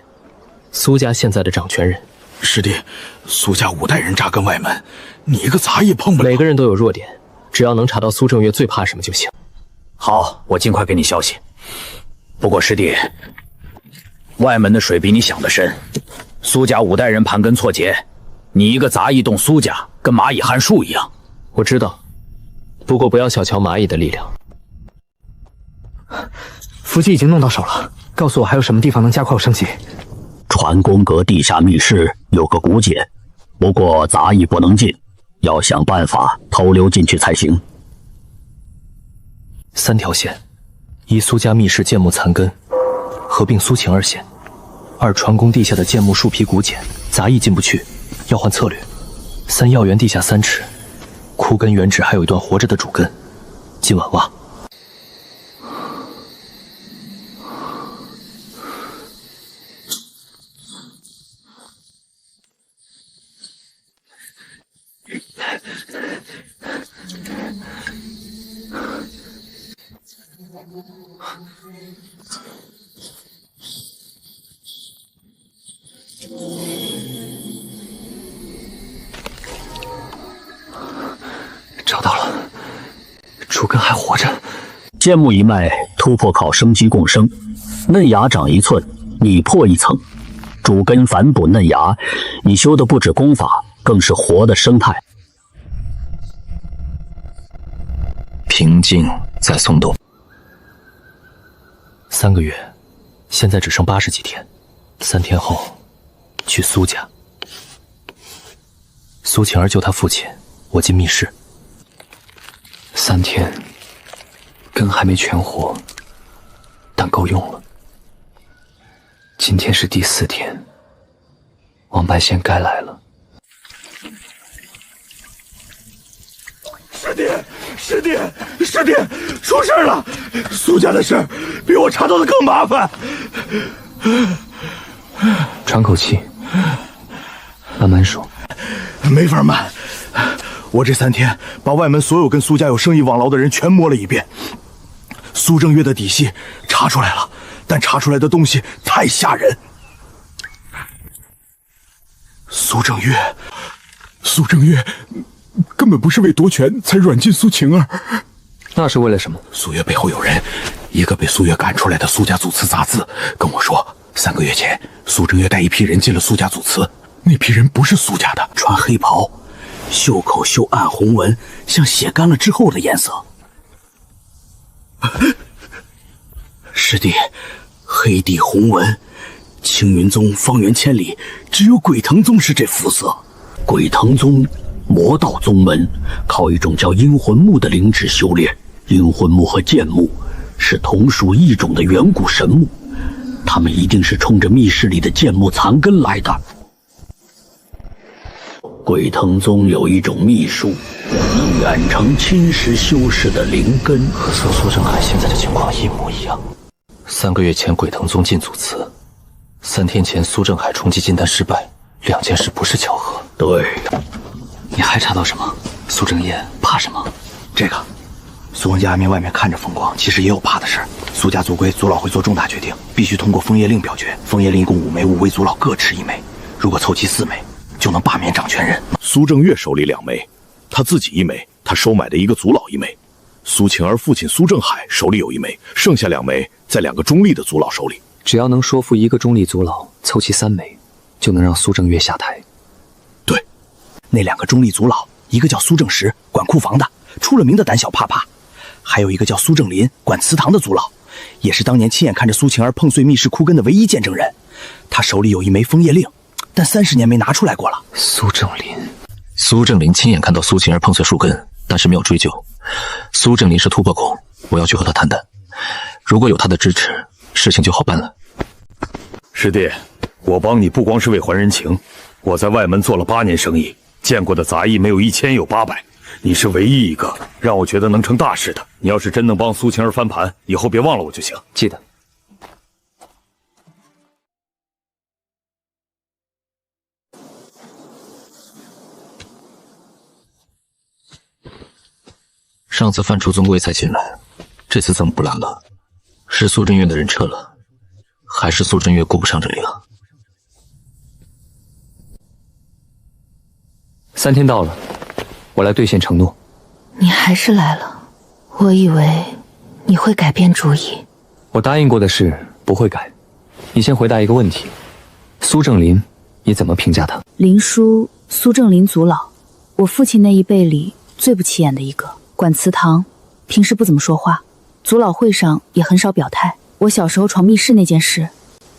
苏家现在的掌权人。师弟，苏家5代人扎根外门，你一个杂役碰不了。每个人都有弱点，只要能查到苏正月最怕什么就行。好，我尽快给你消息。不过师弟，外门的水比你想的深，苏家5代人盘根错节，你一个杂役动苏家，跟蚂蚁撼树一样。我知道，不过不要小瞧蚂蚁的力量。符基已经弄到手了，告诉我还有什么地方能加快我升级。传宫阁地下密室有个古解，不过杂役不能进，要想办法偷溜进去才行。3条线：一苏家密室剑木残根，合并苏晴儿线；2传宫地下的剑木树皮古简，杂役进不去，要换策略。3药园地下3尺，枯根原址还有一段活着的主根，今晚挖。找到了，主根还活着。剑木一脉突破靠生机共生，嫩芽长1寸，你破1层。主根反哺嫩芽，你修的不止功法，更是活的生态。平静再松动。3个月，现在只剩80几天。3天后，去苏家。苏晴儿救他父亲，我进密室。3天，根还没全活，但够用了。今天是第4天，王半仙该来了。师弟，出事了！苏家的事比我查到的更麻烦。喘口气，慢慢说。没法慢，我这3天把外门所有跟苏家有生意往来的人全摸了一遍，苏正月的底细查出来了，但查出来的东西太吓人。苏正月根本不是为夺权才软禁苏晴儿，那是为了什么？苏月背后有人，一个被苏月赶出来的苏家祖祠杂字跟我说，3个月前苏正月带一批人进了苏家祖祠，那批人不是苏家的，穿黑袍，袖口绣暗红纹，像血干了之后的颜色。师弟，黑底红纹，青云宗方圆千里只有鬼藤宗是这肤色。鬼藤宗魔道宗门靠一种叫阴魂木的灵芝修炼，阴魂木和剑木是同属一种的远古神木，他们一定是冲着密室里的剑木残根来的。鬼藤宗有一种秘术，远程侵蚀修士的灵根，和苏正海现在的情况一模一样。3个月前鬼藤宗进祖祠，3天前苏正海冲击金丹失败，2件事不是巧合。对，你还查到什么？苏正业怕什么？这个，苏文家面外面看着风光，其实也有怕的事。苏家族规，族老会做重大决定，必须通过枫叶令表决。枫叶令一共5枚，5位族老各持1枚，如果凑齐4枚，就能罢免掌权人。苏正月手里2枚，他自己1枚，他收买的一个族老1枚。苏晴儿父亲苏正海手里有1枚，剩下2枚在2个中立的族老手里。只要能说服一个中立族老凑齐3枚，就能让苏正月下台。对，那2个中立族老，一个叫苏正实，管库房的，出了名的胆小怕怕；还有一个叫苏正林，管祠堂的族老，也是当年亲眼看着苏晴儿碰碎密室枯根的唯一见证人。他手里有1枚枫叶令，但30年没拿出来过了。苏正林亲眼看到苏晴儿碰碎树根，但是没有追究。苏正林是突破口，我要去和他谈谈，如果有他的支持，事情就好办了。师弟，我帮你不光是为还人情，我在外门做了8年生意，见过的杂役没有1000有800，你是唯一一个让我觉得能成大事的。你要是真能帮苏晴儿翻盘，以后别忘了我就行。记得。上次范楚宗贵才进来，这次怎么不来了？是苏正月的人撤了，还是苏正月顾不上这里了？3天到了，我来兑现承诺。你还是来了，我以为你会改变主意。我答应过的事不会改。你先回答一个问题：苏正林，你怎么评价他？林叔，苏正林族老，我父亲那一辈里最不起眼的一个。管祠堂，平时不怎么说话，族老会上也很少表态。我小时候闯密室那件事，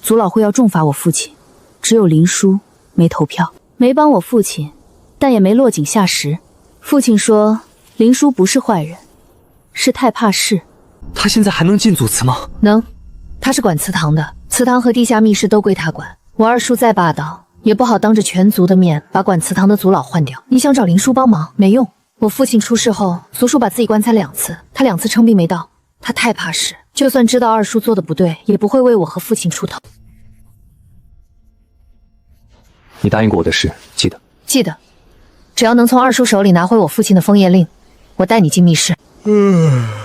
族老会要重罚我父亲，只有林叔没投票，没帮我父亲，但也没落井下石。父亲说林叔不是坏人，是太怕事。他现在还能进祖祠吗？能，他是管祠堂的，祠堂和地下密室都归他管。我二叔再霸道，也不好当着全族的面把管祠堂的族老换掉。你想找林叔帮忙，没用。我父亲出事后，族叔把自己关材2次，他2次称病没到。他太怕事，就算知道二叔做的不对，也不会为我和父亲出头。你答应过我的事，记得。记得，只要能从二叔手里拿回我父亲的枫叶令，我带你进密室。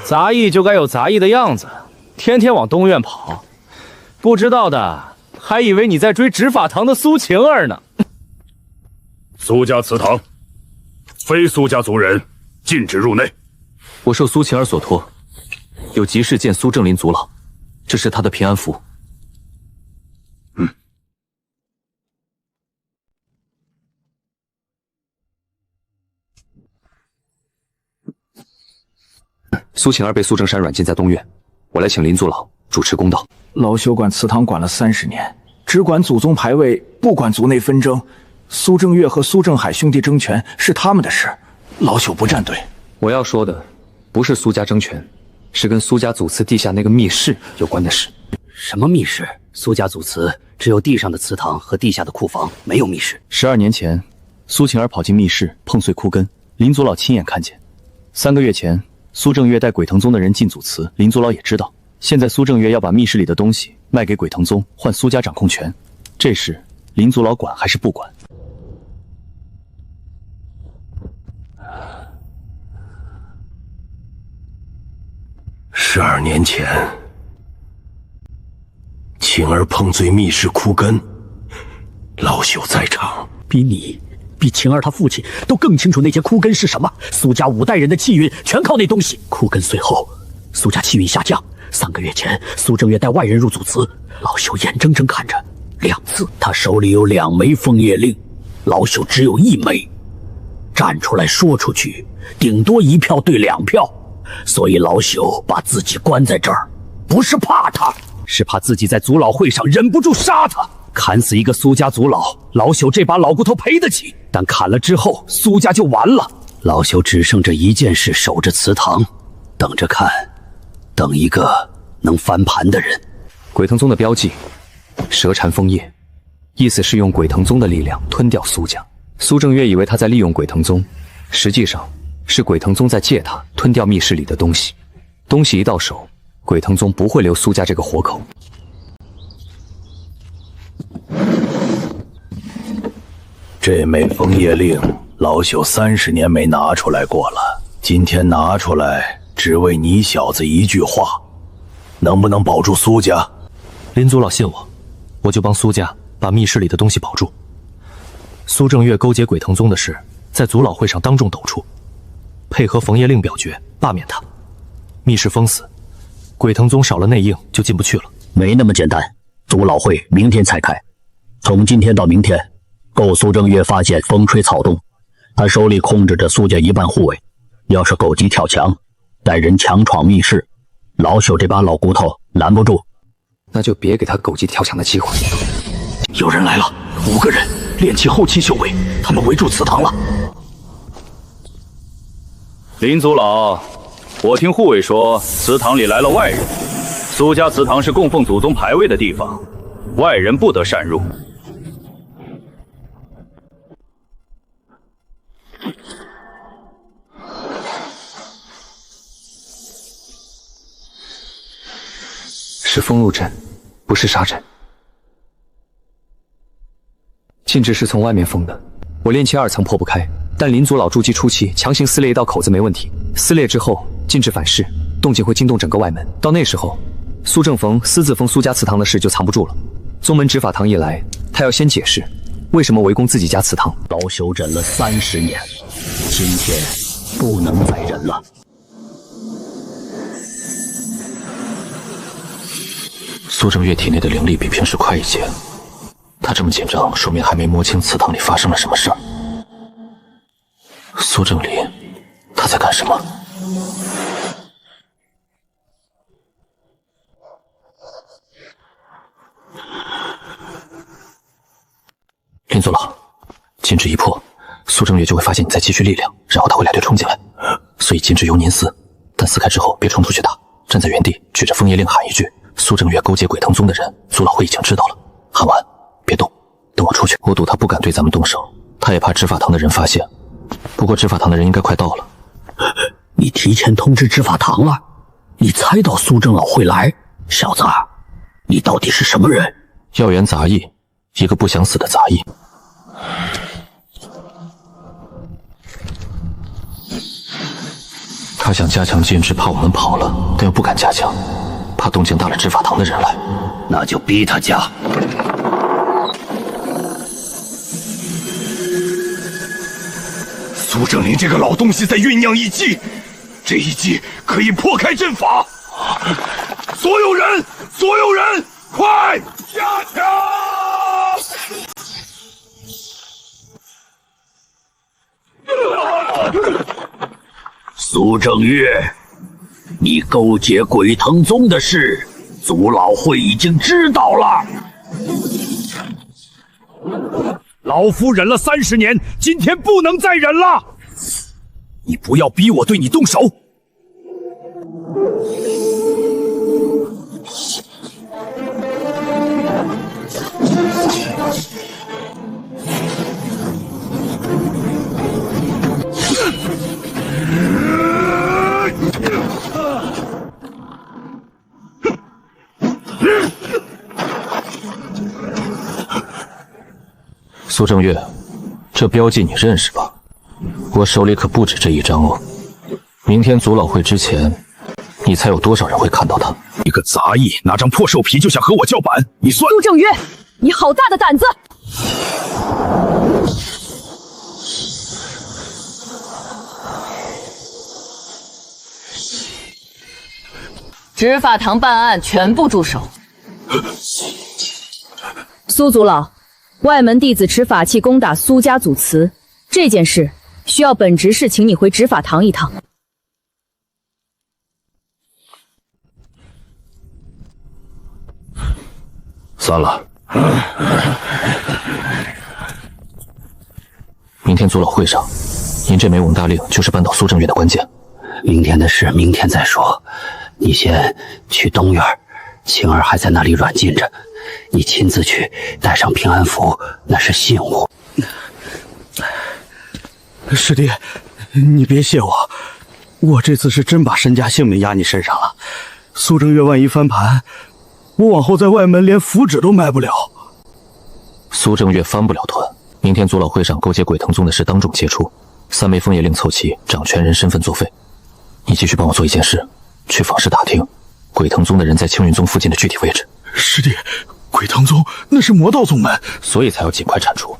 杂役就该有杂役的样子，天天往东院跑，不知道的还以为你在追执法堂的苏晴儿呢。苏家祠堂，非苏家族人禁止入内。我受苏晴儿所托，有急事见苏正林族老，这是他的平安符。苏晴儿被苏正山软禁在东院，我来请林族老主持公道。老朽管祠堂管了30年，只管祖宗牌位，不管族内纷争。苏正月和苏正海兄弟争权是他们的事，老朽不站队。我要说的不是苏家争权，是跟苏家祖祠地下那个密室有关的事。什么密室？苏家祖祠只有地上的祠堂和地下的库房，没有密室。12年前，苏晴儿跑进密室碰碎枯根，林族老亲眼看见。3个月前，苏正月带鬼藤宗的人进祖祠，林族老也知道。现在苏正月要把密室里的东西卖给鬼藤宗，换苏家掌控权，这事林族老管还是不管？12年前，晴儿碰碎密室枯根，老朽在场。比晴儿他父亲都更清楚那些枯根是什么。苏家5代人的气运全靠那东西。枯根碎后，苏家气运下降。3个月前，苏正月带外人入祖祠，老朽眼睁睁看着2次。他手里有2枚枫叶令，老朽只有1枚。站出来说出去，顶多1票对2票。所以老朽把自己关在这儿，不是怕他，是怕自己在族老会上忍不住杀他。砍死一个苏家族老，老朽这把老骨头赔得起，但砍了之后，苏家就完了。老朽只剩这一件事，守着祠堂，等着看，等一个能翻盘的人。鬼藤宗的标记，蛇缠枫叶，意思是用鬼藤宗的力量吞掉苏家。苏正月以为他在利用鬼藤宗，实际上是鬼藤宗在借他吞掉密室里的东西。东西一到手，鬼藤宗不会留苏家这个活口。这枚枫叶令，老朽30年没拿出来过了，今天拿出来，只为你小子一句话，能不能保住苏家？林族老信我，我就帮苏家把密室里的东西保住。苏正月勾结鬼藤宗的事，在族老会上当众抖出，配合枫叶令表决罢免他，密室封死，鬼藤宗少了内应就进不去了。没那么简单，族老会明天才开，从今天到明天，够苏正月发现风吹草动，他手里控制着苏家一半护卫，要是狗急跳墙，带人强闯密室，老朽这把老骨头拦不住。那就别给他狗急跳墙的机会。有人来了，5个人，练起后期修为，他们围住祠堂了。林族老，我听护卫说，祠堂里来了外人。苏家祠堂是供奉祖宗牌位的地方，外人不得擅入。是封入阵，不是杀阵。禁制是从外面封的，我炼气2层破不开，但林族老筑基初期强行撕裂一道口子没问题。撕裂之后，禁制反噬，动静会惊动整个外门。到那时候，苏正逢私自封苏家祠堂的事就藏不住了。宗门执法堂一来，他要先解释为什么围攻自己家祠堂。老朽忍了30年，今天不能再忍了。苏正月体内的灵力比平时快一些，他这么紧张，说明还没摸清祠堂里发生了什么事儿。苏正林，他在干什么？林族老，禁制一破，苏正月就会发现你在积蓄力量，然后他会来队冲进来，所以禁制由您撕，但撕开之后别冲出去打，站在原地举着枫叶令喊一句苏正月勾结鬼藤宗的人，族老会已经知道了。喊完别动，等我出去。我赌他不敢对咱们动手，他也怕执法堂的人发现。不过执法堂的人应该快到了。你提前通知执法堂了？你猜到苏正老会来？小子，你到底是什么人？药源杂役，一个不想死的杂役。他想加强禁制，怕我们跑了，但又不敢加强，怕动静大了执法堂的人来。那就逼他加。苏正林这个老东西在酝酿一计，这一计可以破开阵法。所有人，快加强！苏正月，你勾结鬼藤宗的事，族老会已经知道了。老夫忍了30年，今天不能再忍了。你不要逼我对你动手。苏正月，这标记你认识吧？我手里可不止这一张哦。明天族老会之前，你猜有多少人会看到它？一个杂役拿张破兽皮就想和我叫板，你算？苏正月，你好大的胆子！执法堂办案，全部住手！苏族老，外门弟子持法器攻打苏家祖祠，这件事需要本执事请你回执法堂一趟。算了，明天族老会上，您这枚武大令就是扳倒苏正月的关键。明天的事明天再说，你先去东院，晴儿还在那里软禁着，你亲自去带上平安符，那是信物。师弟，你别谢我，我这次是真把身家性命压你身上了。苏正月万一翻盘，我往后在外门连符纸都卖不了。苏正月翻不了团，明天族老会上勾结鬼藤宗的事当众揭出，3枚枫叶令凑齐，掌权人身份作废。你继续帮我做一件事，去访视打听鬼藤宗的人在青云宗附近的具体位置。师弟，鬼藤宗那是魔道宗门，所以才要尽快铲除。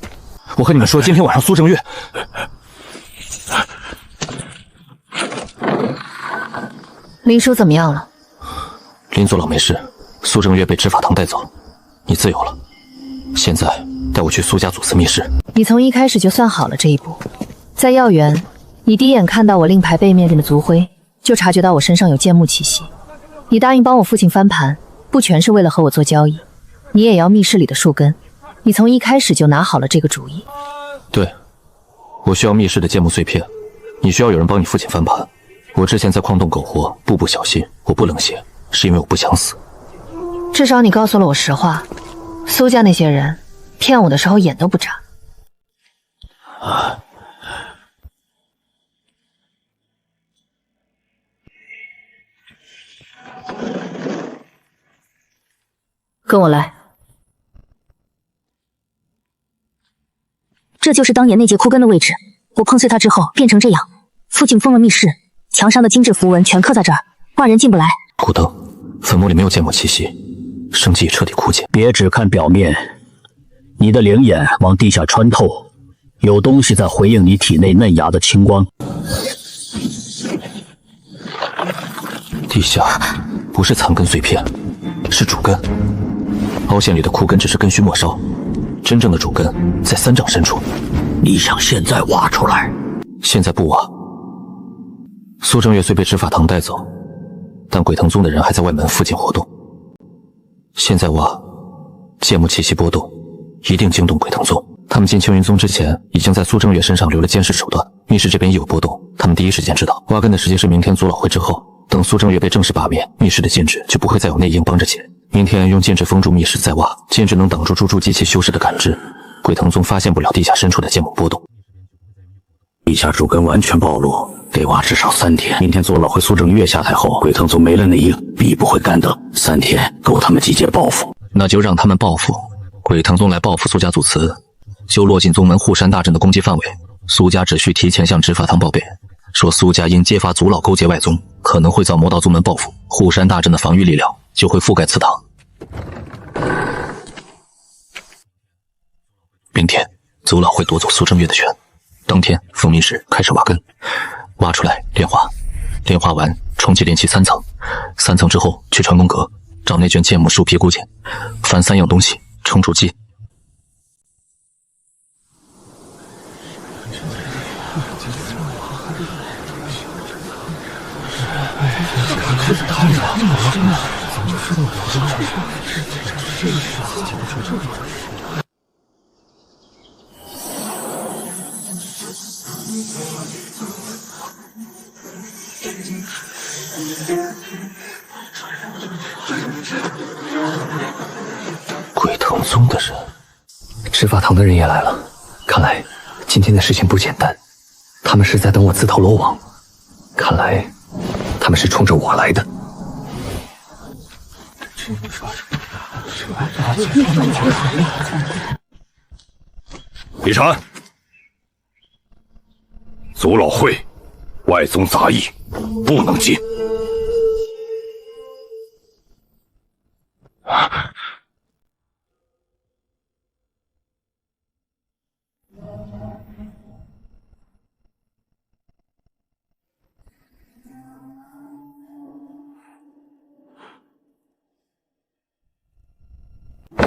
我和你们说，今天晚上苏正月……林叔怎么样了？林族老没事，苏正月被执法堂带走，你自由了。现在带我去苏家祖祠密室。你从一开始就算好了这一步，在药园，你第一眼看到我令牌背面的族徽，就察觉到我身上有剑幕气息。你答应帮我父亲翻盘，不全是为了和我做交易，你也要密室里的树根。你从一开始就拿好了这个主意。对，我需要密室的剑幕碎片，你需要有人帮你父亲翻盘。我之前在矿洞苟活，步步小心，我不冷血，是因为我不想死。至少你告诉了我实话，苏家那些人骗我的时候眼都不眨。跟我来。这就是当年那节枯根的位置，我碰碎它之后变成这样。父亲封了密室，墙上的精致符文全刻在这儿，外人进不来。古灯，坟墓里没有剑幕气息，生机已彻底枯竭。别只看表面，你的灵眼往地下穿透，有东西在回应你体内嫩芽的青光。地下不是残根碎片，是主根。凹陷里的枯根只是根须末梢，真正的主根在3丈深处。你想现在挖出来？现在不挖。苏正月虽被执法堂带走，但鬼藤宗的人还在外门附近活动。现在挖，剑幕气息波动，一定惊动鬼藤宗。他们进青云宗之前，已经在苏正月身上留了监视手段。密室这边一有波动，他们第一时间知道。挖根的时间是明天族老会之后，等苏正月被正式罢免，密室的禁制就不会再有内应帮着解。明天用禁制封住密室再挖，禁制能挡住猪猪机器修士的感知，鬼藤宗发现不了地下深处的剑幕波动。地下主根完全暴露，得挖至少3天。明天族老会苏正月下台后，鬼藤宗没了内应，必不会干等。3天够他们集结报复。那就让他们报复。鬼藤宗来报复苏家祖祠，就落进宗门护山大阵的攻击范围。苏家只需提前向执法堂报备，说苏家因揭发族老勾结外宗，可能会遭魔道宗门报复，护山大阵的防御力量就会覆盖祠堂。明天族老会夺走苏正月的权，当天封密室开始挖根，挖出来炼化，炼化完重启炼气3层，3层之后去成功阁找那卷剑母树皮骨简，翻3样东西冲出气。鬼藤宗的人，执法堂的人也来了。看来今天的事情不简单，他们是在等我自投罗网。看来他们是冲着我来的。李禅，族老会外宗杂役不能进。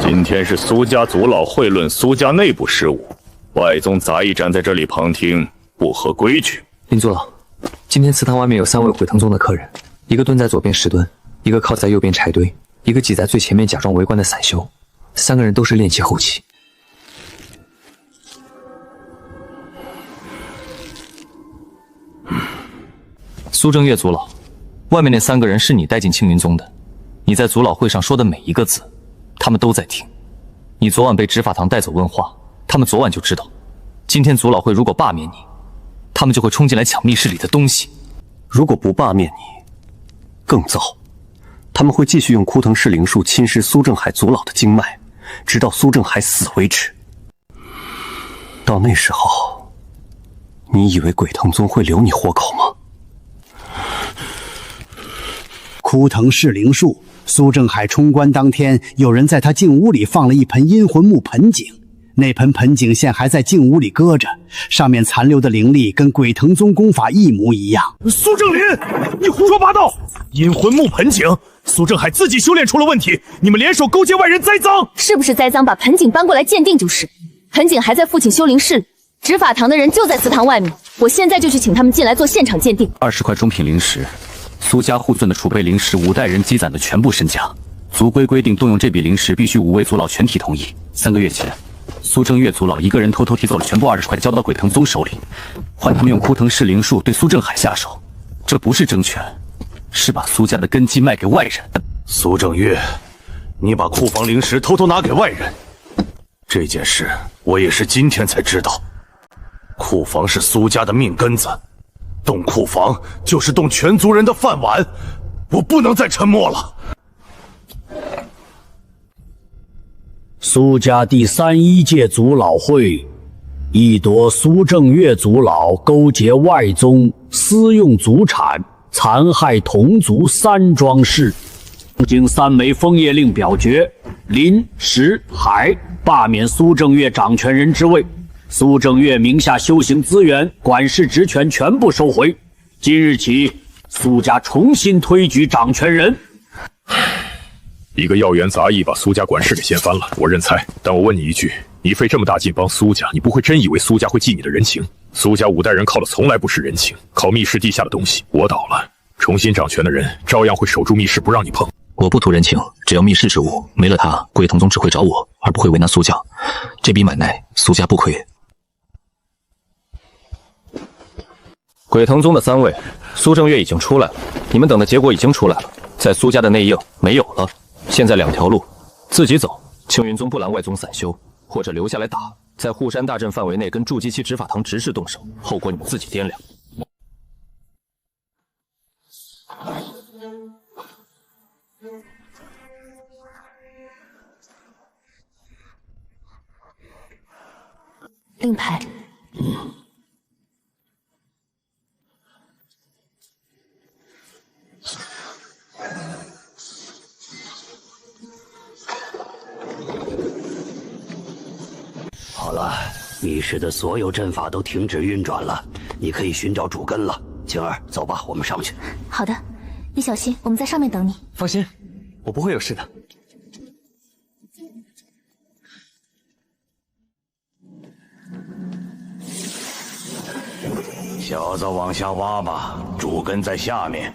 今天是苏家族老会论苏家内部事务，外宗杂役站在这里旁听，不合规矩。林族老，今天祠堂外面有3位鬼藤宗的客人，一个蹲在左边石墩，一个靠在右边柴堆，一个挤在最前面假装围观的散修，3个人都是炼气后期。苏正月族老，外面那3个人是你带进青云宗的，你在族老会上说的每一个字，他们都在听。你昨晚被执法堂带走问话，他们昨晚就知道，今天族老会如果罢免你，他们就会冲进来抢密室里的东西。如果不罢免你，更糟，他们会继续用枯藤氏灵术侵蚀苏正海族老的经脉，直到苏正海死为止。到那时候，你以为鬼藤宗会留你活口吗？枯藤氏灵术，苏正海冲关当天，有人在他净屋里放了一盆阴魂木盆景，那盆盆景现还在净屋里搁着，上面残留的灵力跟鬼藤宗功法一模一样。苏正林，你胡说八道！阴魂木盆景，苏正海自己修炼出了问题，你们联手勾结外人栽赃，是不是栽赃？把盆景搬过来鉴定就是。盆景还在父亲修灵室里，执法堂的人就在祠堂外面，我现在就去请他们进来做现场鉴定。20块中品灵石。苏家护尊的储备灵石5代人积攒的全部身家，族规规定动用这笔灵石必须5位族老全体同意。3个月前，苏正月族老一个人偷偷提走了全部20块，交到鬼藤宗手里，换他们用枯藤氏灵术对苏正海下手。这不是争权，是把苏家的根基卖给外人。苏正月，你把库房灵石偷偷拿给外人，这件事我也是今天才知道。库房是苏家的命根子。动库房就是动全族人的饭碗，我不能再沉默了。苏家第31届族老会一夺苏正月族老勾结外宗，私用族产，残害同族3庄氏，经3枚封业令表决，林、石、海罢免苏正月掌权人之位。苏正月名下修行资源、管事职权全部收回。今日起，苏家重新推举掌权人。一个药源杂役把苏家管事给掀翻了，我认栽。但我问你一句，你费这么大劲帮苏家，你不会真以为苏家会记你的人情？苏家5代人靠的从来不是人情，靠密室地下的东西。我倒了，重新掌权的人照样会守住密室，不让你碰。我不图人情，只要密室之物，没了他，鬼藤宗只会找我，而不会为难苏家。这笔买卖，苏家不亏。鬼藤宗的3位，苏正月已经出来了，你们等的结果已经出来了，在苏家的内应没有了。现在2条路，自己走，青云宗不拦外宗散修，或者留下来打，在护山大阵范围内跟筑基期执法堂执事动手，后果你们自己掂量。令牌。密室的所有阵法都停止运转了，你可以寻找主根了。晴儿，走吧，我们上去。好的，你小心，我们在上面等你。放心，我不会有事的。小子，往下挖吧，主根在下面。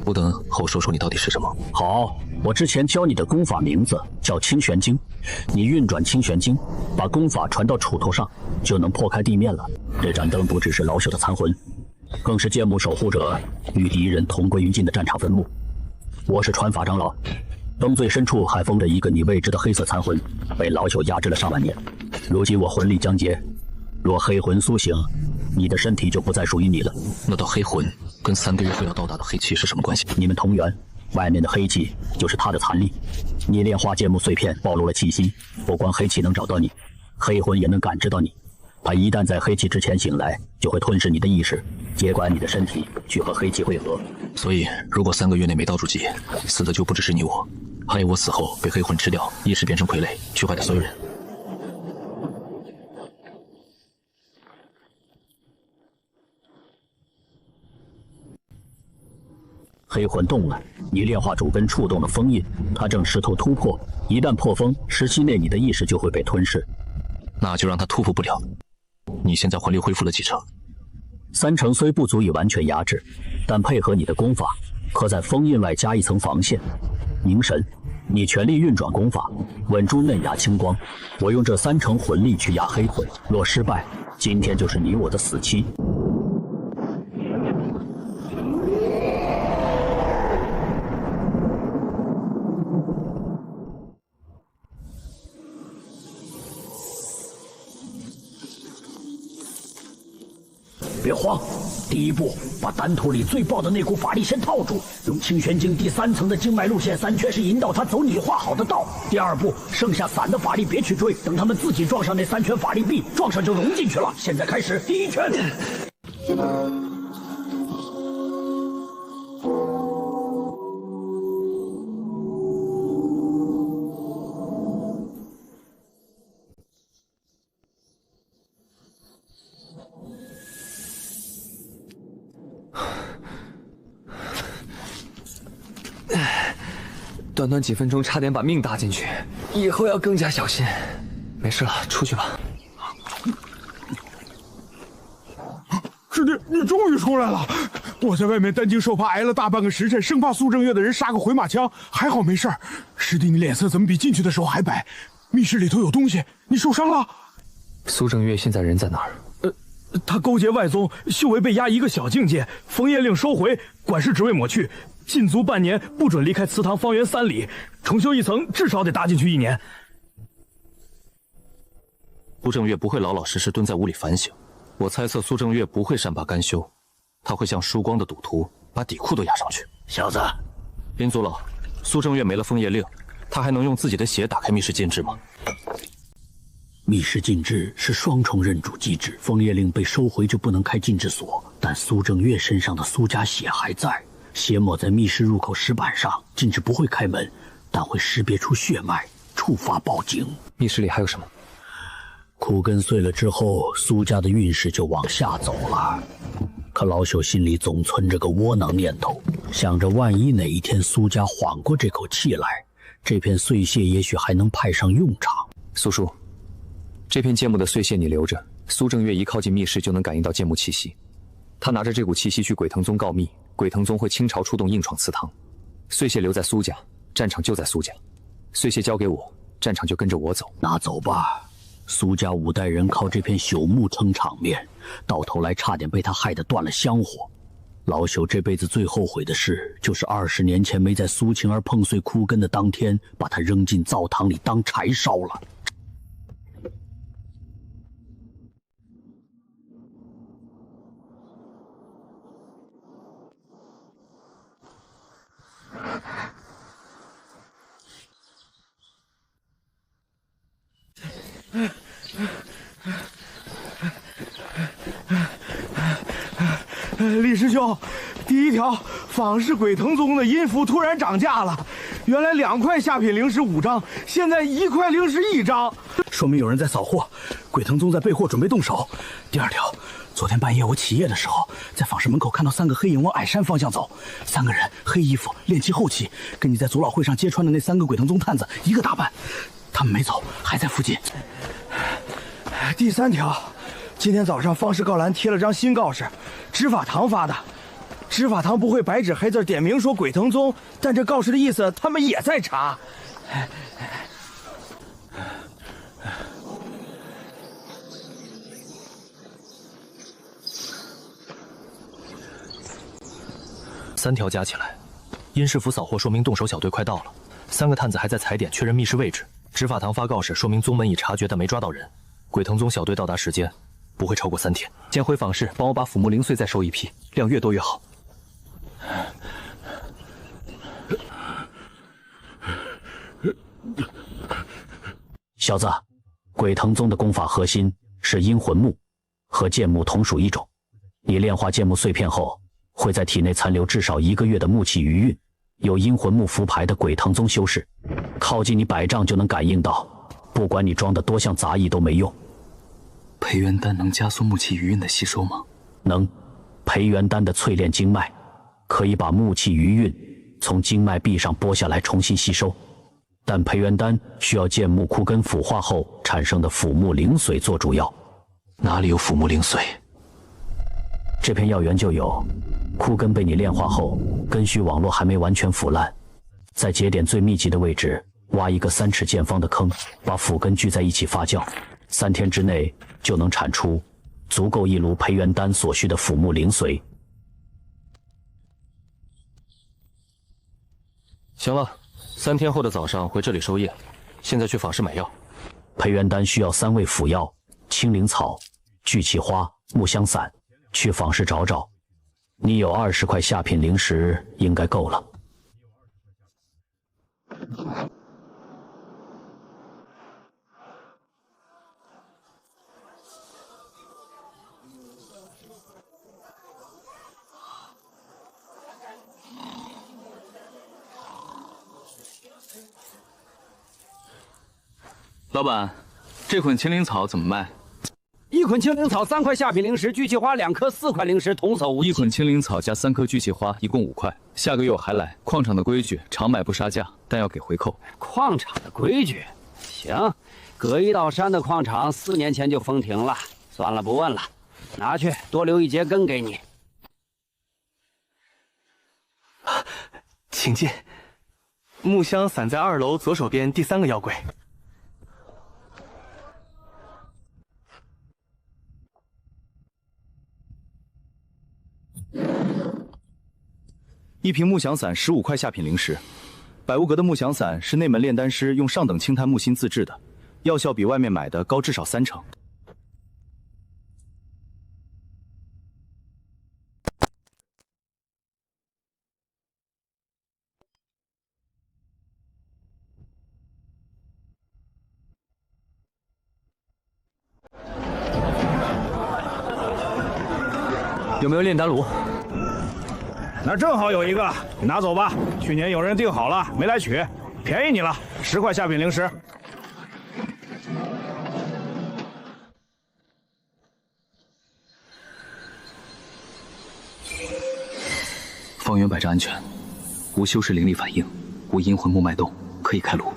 不等后说说你到底是什么？好，我之前教你的功法名字叫清玄经，你运转清玄经，把功法传到杵头上，就能破开地面了。这盏灯不只是老朽的残魂，更是剑幕守护者与敌人同归于尽的战场坟墓。我是传法长老，灯最深处还封着一个你未知的黑色残魂，被老朽压制了上万年。如今我魂力将竭，若黑魂苏醒，你的身体就不再属于你了。那道黑魂跟3个月后要到达的黑气是什么关系？你们同源，外面的黑气就是他的残力。你炼化剑幕碎片暴露了气息，不光黑气能找到你，黑魂也能感知到你。他一旦在黑气之前醒来，就会吞噬你的意识，接管你的身体，去和黑气汇合。所以，如果3个月内没到主机，死的就不只是你我，还有我死后被黑魂吃掉，意识变成傀儡，去坏的所有人。黑魂动了，你炼化主根触动了封印，他正试图突破。一旦破封，时期内你的意识就会被吞噬。那就让他突破不了。你现在魂力恢复了几成？3成虽不足以完全压制，但配合你的功法，可在封印外加一层防线。凝神，你全力运转功法，稳住嫩芽青光。我用这3成魂力去压黑魂，若失败，今天就是你我的死期。别慌，第一步，把丹土里最爆的那股法力先套住，用清玄经第3层的经脉路线3圈式引导他走你画好的道。第二步，剩下散的法力别去追，等他们自己撞上那3圈法力壁，撞上就融进去了。现在开始，第1圈。短短几分钟，差点把命搭进去，以后要更加小心。没事了，出去吧。师弟，你终于出来了！我在外面担惊受怕挨了大半个时辰，生怕苏正月的人杀个回马枪，还好没事儿。师弟，你脸色怎么比进去的时候还白？密室里头有东西，你受伤了？苏正月现在人在哪儿？他勾结外宗，修为被压一个小境界，封印令收回，管事职位抹去。禁足半年，不准离开祠堂方圆3里，重修1层至少得搭进去1年。苏正月不会老老实实蹲在屋里反省，我猜测苏正月不会善罢甘休，他会像输光的赌徒，把底裤都压上去。小子，林族老，苏正月没了封印令，他还能用自己的血打开密室禁制吗？密室禁制是双重认主机制，封印令被收回就不能开禁制锁，但苏正月身上的苏家血还在。血抹在密室入口石板上，禁制不会开门，但会识别出血脉，触发报警。密室里还有什么？枯根碎了之后，苏家的运势就往下走了。可老朽心里总存着个窝囊念头，想着万一哪一天苏家缓过这口气来，这片碎屑也许还能派上用场。苏叔，这片剑幕的碎屑你留着，苏正月一靠近密室就能感应到剑幕气息，他拿着这股气息去鬼藤宗告密。鬼藤宗会倾巢出动，硬闯祠堂。碎屑留在苏家，战场就在苏家。碎屑交给我，战场就跟着我走。拿走吧，苏家5代人靠这片朽木撑场面，到头来差点被他害得断了香火。老朽这辈子最后悔的事，就是20年前没在苏晴儿碰碎枯根的当天，把她扔进灶堂里当柴烧了。李师兄，第1条，仿是鬼藤宗的阴符突然涨价了，原来2块下品灵石5张，现在1块灵石1张，说明有人在扫货。鬼藤宗在备货，准备动手。第2条，昨天半夜我起夜的时候，在坊市门口看到3个黑影往矮山方向走，3个人，黑衣服，练气后期，跟你在祖老会上揭穿的那3个鬼藤宗探子一个打扮。他们没走，还在附近。第3条，今天早上方氏告栏贴了张新告示，执法堂发的。执法堂不会白纸黑字点名说鬼藤宗，但这告示的意思他们也在查。3条加起来，殷师府扫货说明动手小队快到了，3个探子还在踩点确认密室位置。执法堂发告示说明宗门已察觉但没抓到人，鬼藤宗小队到达时间不会超过3天。先回坊市帮我把腐木灵碎再收一批，量越多越好。小子，鬼藤宗的功法核心是阴魂木，和剑木同属一种。你炼化剑木碎片后，会在体内残留至少1个月的木气余韵。有阴魂木符牌的鬼藤宗修士，靠近你100丈就能感应到，不管你装的多像杂役都没用。培元丹能加速木气余韵的吸收吗？能。培元丹的淬炼经脉，可以把木气余韵从经脉壁上剥下来重新吸收，但培元丹需要剑木枯根腐化后产生的腐木灵髓做主药。哪里有腐木灵髓？这片药源就有。枯根被你炼化后，根须网络还没完全腐烂，在节点最密集的位置挖一个3尺见方的坑，把腐根聚在一起发酵，3天之内就能产出足够1炉培元丹所需的腐木灵髓。行了，3天后的早上回这里收业，现在去坊市买药。培元丹需要3味辅药：青灵草、聚气花、木香散。去坊市找找。你有20块下品灵石，应该够了。老板，这捆青灵草怎么卖？1捆青灵草3块下品灵石，聚气花2颗4块灵石，童叟无欺。1捆青灵草加3颗聚气花，一共5块。下个月我还来。矿场的规矩，常买不杀价，但要给回扣。矿场的规矩，行。隔一道山的矿场4年前就封停了，算了，不问了。拿去，多留一节根给你。请进。木香散在2楼左手边第3个药柜。1瓶木响散15块下品灵石。百物阁的木响散是内门炼丹师用上等青檀木心自制的，药效比外面买的高至少3成。有没有炼丹炉？那正好有一个，你拿走吧。去年有人订好了，没来取，便宜你了，10块下品灵石。方圆100丈安全，无修士灵力反应，无阴魂木脉动，可以开炉。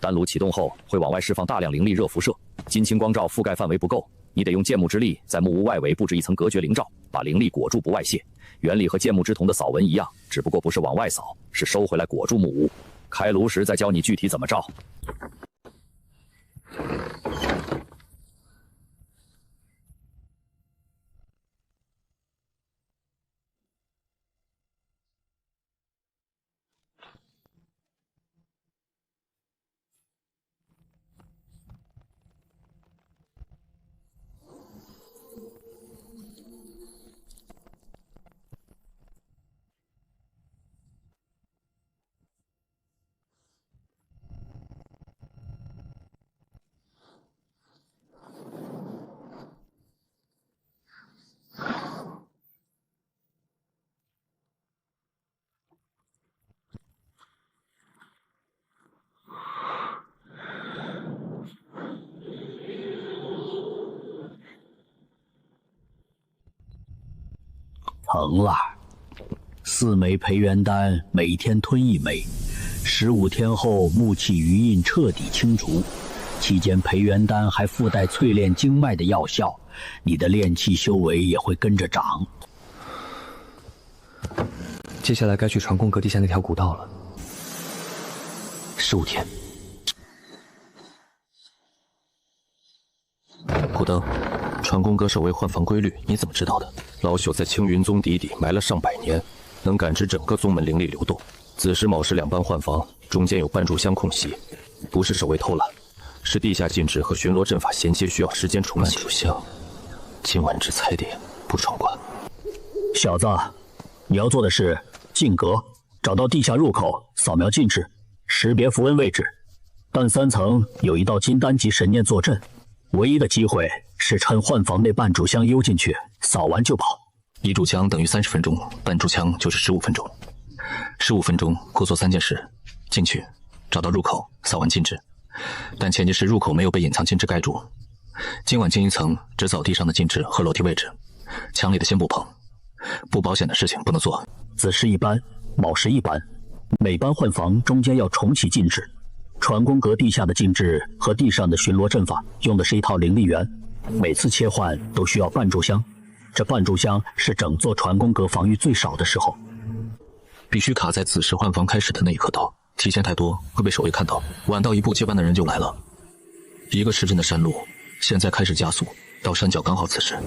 丹炉启动后会往外释放大量灵力热辐射，金青光照覆盖范围不够，你得用剑木之力在木屋外围布置一层隔绝灵罩，把灵力裹住不外泄。原理和剑木之瞳的扫纹一样，只不过不是往外扫，是收回来裹住木屋。开炉时再教你具体怎么照。疼啊！4枚培元丹，每天吞1枚，15天后木气余印彻底清除。期间培元丹还附带淬炼经脉的药效，你的炼气修为也会跟着长。接下来该去传功阁地下那条古道了。15天。古登，传功阁守卫换防规律，你怎么知道的？老朽在青云宗底埋了上百年，能感知整个宗门灵力流动。子时卯时2班换防，中间有半炷香空隙，不是守卫偷懒，是地下禁制和巡逻阵法衔接需要时间重启。半炷香，今晚只踩点，不闯关。小子，你要做的是进阁，找到地下入口，扫描禁制，识别符文位置。但3层有一道金丹级神念坐镇，唯一的机会是趁换防那半炷香幽进去，扫完就跑。1炷香等于30分钟，半炷香就是15分钟。15分钟够做3件事：进去，找到入口，扫完禁制。但前提是入口没有被隐藏禁制盖住。今晚进1层，只扫地上的禁制和楼梯位置，墙里的先不碰。不保险的事情不能做。子时1班，卯时1班，每班换防中间要重启禁制。传功阁地下的禁制和地上的巡逻阵法用的是一套灵力源，每次切换都需要半炷香。这半炷香是整座传功阁防御最少的时候，必须卡在子时换防开始的那一刻到，提前太多会被守卫看到，晚到1步接班的人就来了。1个时辰的山路，现在开始加速，到山脚刚好此时。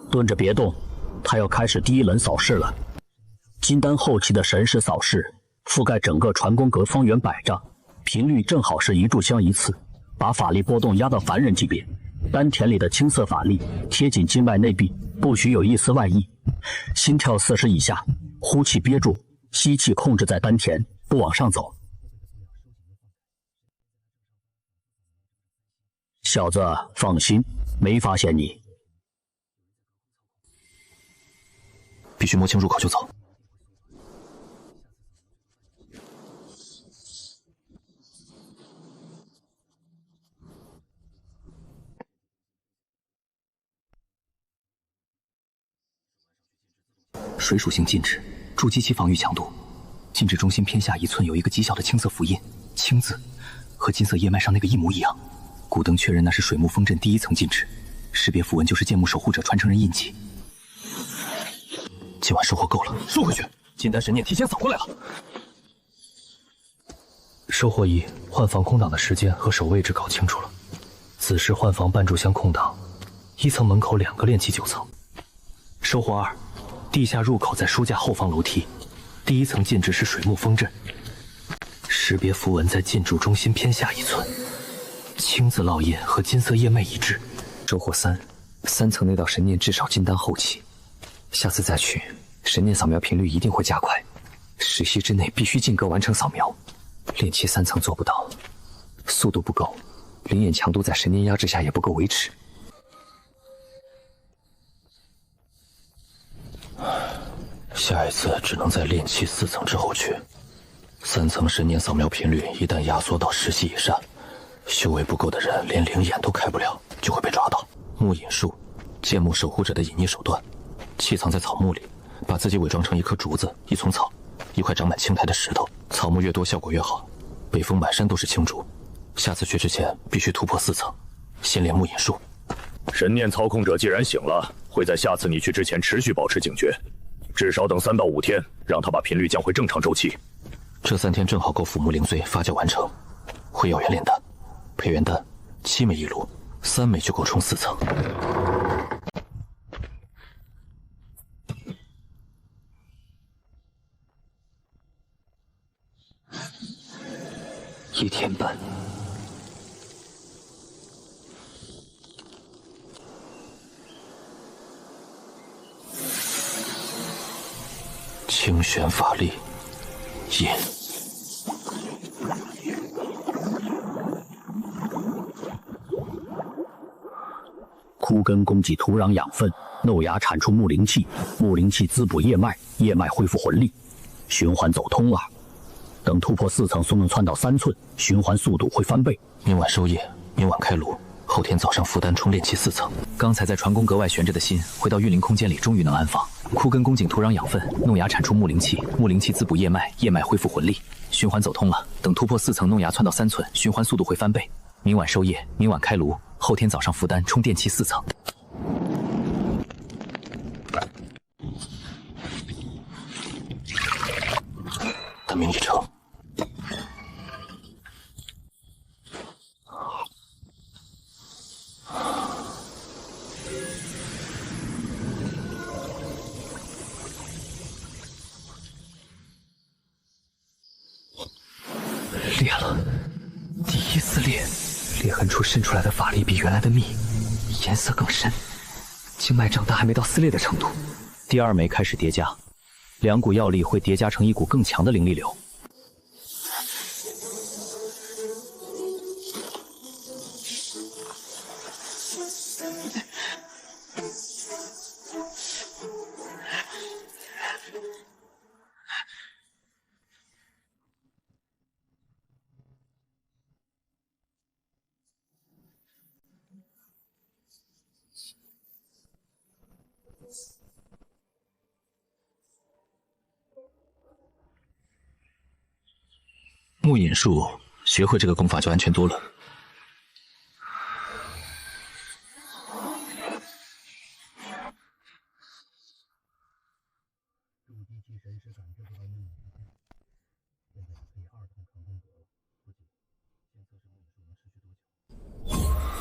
蹲着别动，他要开始第1轮扫视了。金丹后期的神识扫视，覆盖整个传功阁方圆100丈，频率正好是1炷香1次，把法力波动压到凡人级别。丹田里的青色法力贴紧经脉内壁，不许有一丝外溢。心跳40以下，呼气憋住，吸气控制在丹田，不往上走。小子，放心，没发现你。必须摸清入口就走。水属性禁制，筑基期防御强度。禁制中心偏下1寸有一个极小的青色符印，青字，和金色叶脉上那个一模一样。古登确认那是水木风阵第1层禁制，识别符文就是剑木守护者传承人印记。今晚收获够了，收回去。金丹神念提前扫过来了。收获1，换防空档的时间和守位置搞清楚了。子时换防半炷香空档，1层门口2个炼气9层。收获2，地下入口在书架后方楼梯，第1层禁制是水木风阵，识别符文在禁筑中心偏下1寸，青字烙印和金色叶脉一致。收获3层那道神念至少金丹后期，下次再去，神念扫描频率一定会加快，时息之内必须进阁完成扫描。炼气3层做不到，速度不够，灵眼强度在神念压制下也不够维持。下一次只能在炼气4层之后去。3层神念扫描频率一旦压缩到10系以上，修为不够的人连灵眼都开不了，就会被抓到。木隐术，剑木守护者的隐匿手段，气藏在草木里，把自己伪装成一棵竹子、一丛草、一块长满青苔的石头，草木越多效果越好。北风满山都是青竹。下次去之前必须突破4层，先练木隐术。神念操控者既然醒了，会在下次你去之前持续保持警觉，至少等3到5天，让他把频率降回正常周期。这3天正好够腐木灵髓发酵完成。会药元炼丹、培元丹7枚一炉，3枚就够冲4层。1天半。清玄法力，引。枯根供给土壤养分，嫩芽产出木灵气，木灵气滋补叶脉，叶脉恢复魂力，循环走通啊！等突破4层，速能窜到3寸，循环速度会翻倍。明晚收叶，明晚开炉，后天早上负担充炼气4层。刚才在传功阁外悬着的心，回到运灵空间里，终于能安放。枯根恭敬土壤养分，弄芽产出木灵气，木灵气滋补叶脉，叶脉恢复魂力，循环走通了。等突破4层，弄芽窜到3寸，循环速度会翻倍。明晚收叶，明晚开炉，后天早上负担充电气4层。他命一成。裂了，第一次裂，裂痕处渗出来的法力比原来的密，颜色更深，经脉长大还没到撕裂的程度。第2枚开始叠加，2股药力会叠加成一股更强的灵力流。木隐术，学会这个功法就安全多了。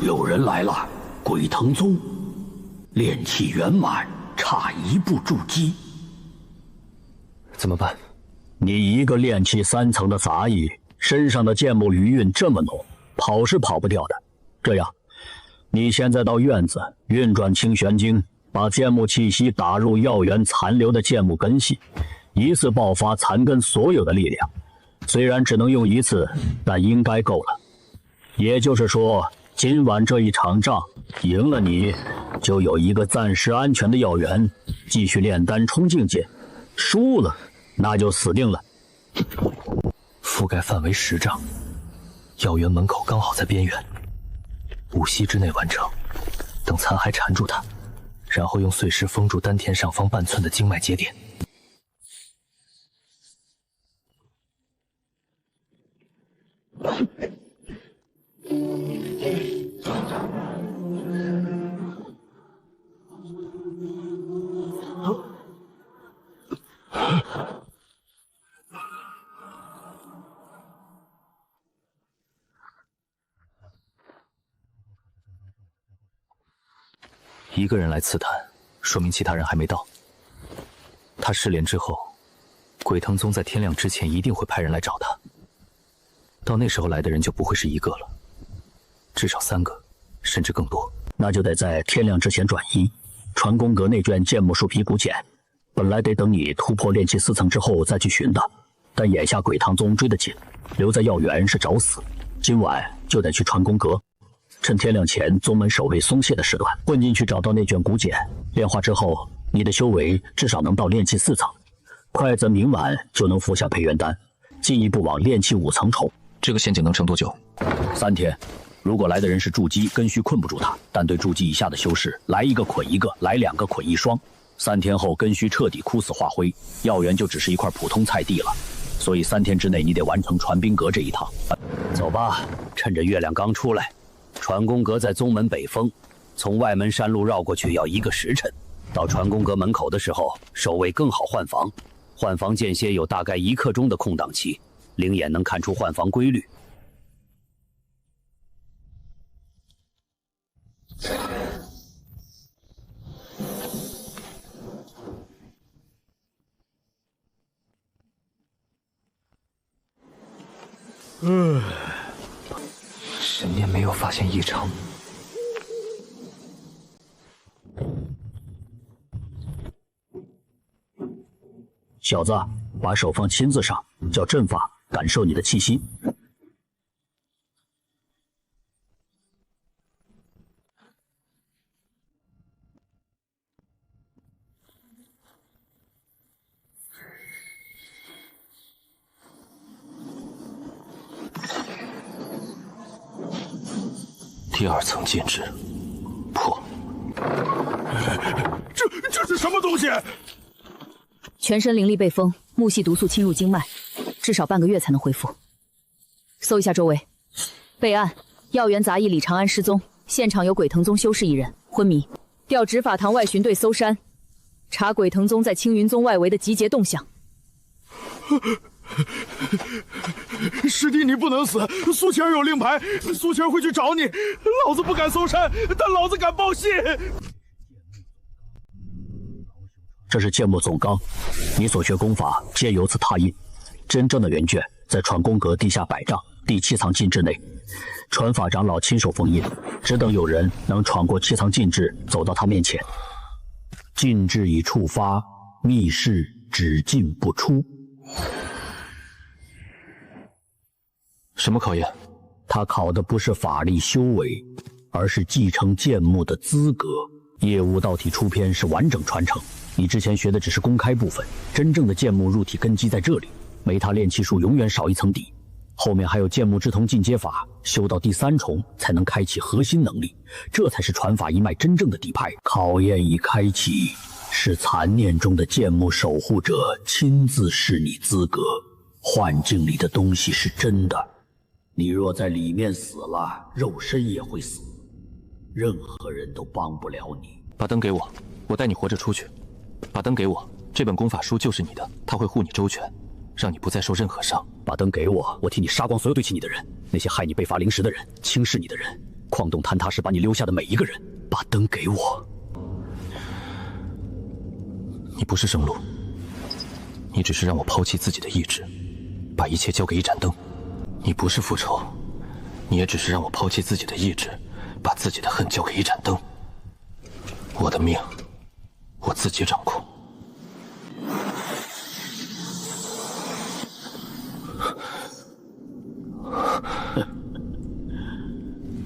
有人来了，鬼藤宗，炼气圆满，差一步筑基。怎么办？你一个炼气3层的杂役，身上的剑木余韵这么浓，跑是跑不掉的。这样，你现在到院子运转清玄经，把剑木气息打入药源残留的剑木根系，一次爆发残根所有的力量。虽然只能用1次，但应该够了。也就是说，今晚这一场仗赢了你，就有一个暂时安全的药源，继续炼丹冲境界；输了，那就死定了。覆盖范围10丈，药源门口刚好在边缘，5息之内完成。等残骸缠住它，然后用碎石封住丹田上方半寸的经脉节点。一个人来刺探，说明其他人还没到。他失联之后，鬼藤宗在天亮之前一定会派人来找他。到那时候来的人就不会是1个了，至少3个，甚至更多。那就得在天亮之前转移。传功阁那卷剑木树皮古简，本来得等你突破炼气4层之后再去寻的，但眼下鬼堂宗追得紧，留在药园是找死。今晚就得去传功阁，趁天亮前宗门守卫松懈的时段，混进去找到那卷古简，炼化之后，你的修为至少能到炼气4层，快则明晚就能服下培元丹，进一步往炼气5层冲。这个陷阱能撑多久？3天。如果来的人是筑基，根须困不住他，但对筑基以下的修士，来1个捆1个，来2个捆1双。3天后根须彻底枯死化灰，药源就只是一块普通菜地了。所以3天之内你得完成传兵阁这一趟。走吧，趁着月亮刚出来。传功阁在宗门北峰，从外门山路绕过去要1个时辰。到传功阁门口的时候，守卫更好换防。换防间歇有大概1刻钟的空档期，灵眼能看出换防规律。神念没有发现异常。小子，把手放亲自上，叫阵法感受你的气息。第2层禁制破。这是什么东西？全身灵力被封，木系毒素侵入经脉，至少半个月才能恢复。搜一下周围。备案：药园杂役李长安失踪，现场有鬼藤宗修士1人昏迷。调执法堂外巡队搜山，查鬼藤宗在青云宗外围的集结动向。师弟，你不能死！苏晴儿有令牌，苏晴儿会去找你。老子不敢搜山，但老子敢报信。这是剑幕总纲，你所学功法皆由此拓印。真正的原卷在传功阁地下100丈第7藏禁制内，传法长老亲手封印，只等有人能闯过7藏禁制，走到他面前。禁制已触发，密室只进不出。什么考验？他考的不是法力修为，而是继承剑幕的资格。业务道体出篇是完整传承，你之前学的只是公开部分，真正的剑幕入体根基在这里。没他炼气术永远少一层底，后面还有剑幕之瞳进阶法，修到第3重才能开启核心能力，这才是传法一脉真正的底牌。考验已开启，是残念中的剑幕守护者亲自试你资格。幻境里的东西是真的，你若在里面死了，肉身也会死，任何人都帮不了你。把灯给我，我带你活着出去。把灯给我，这本功法书就是你的，它会护你周全，让你不再受任何伤。把灯给我，我替你杀光所有对起你的人，那些害你被罚灵石的人，轻视你的人，矿洞坍塌时把你留下的每一个人。把灯给我。你不是生路，你只是让我抛弃自己的意志，把一切交给一盏灯。你不是复仇，你也只是让我抛弃自己的意志，把自己的恨交给一盏灯。我的命，我自己掌控。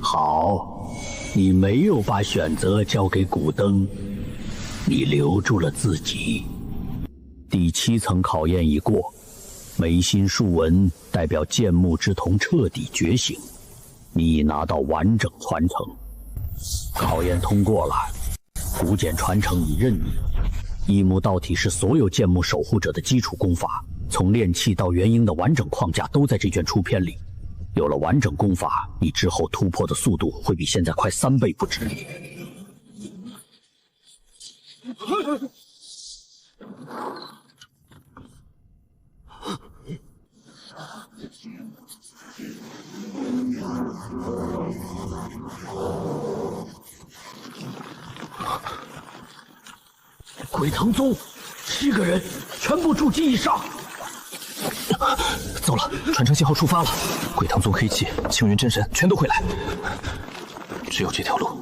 好，你没有把选择交给古灯，你留住了自己。第7层考验已过，眉心竖纹代表剑幕之瞳彻底觉醒，你已拿到完整传承。考验通过了，古简传承已任你。一幕道体是所有剑幕守护者的基础功法，从炼气到元婴的完整框架都在这卷出篇里。有了完整功法，你之后突破的速度会比现在快3倍不止。鬼藤宗7个人全部筑基以上。糟了，传承信号触发了，鬼藤宗黑气、青云真神全都会来，只有这条路。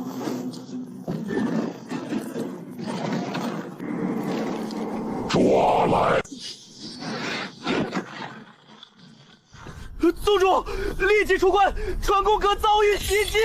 抓来！宗主，立即出关！传功阁遭遇袭击！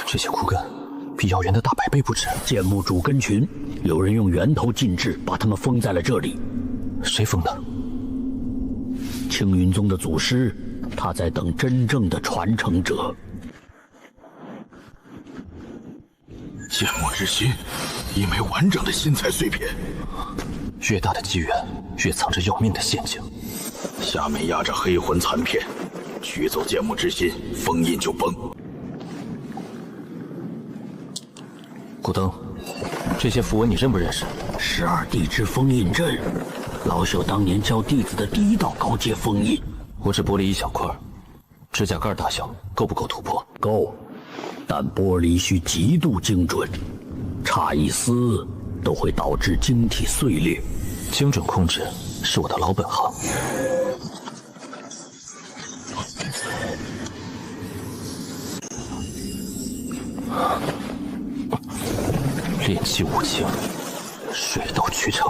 这些枯根比药源的大100倍不止。剑幕主根群，有人用源头禁制把他们封在了这里。谁封的？青云宗的祖师，他在等真正的传承者。芥末之心，一枚完整的心材碎片。越大的机缘，越藏着要命的陷阱。下面压着黑魂残片，取走芥末之心，封印就崩。古登，这些符文你认不认识？12地支封印阵，老朽当年教弟子的第一道高阶封印。我只剥离一小块，指甲盖大小，够不够突破？够，但剥离需极度精准，差一丝都会导致晶体碎裂。精准控制是我的老本行。炼气无情，水到渠成。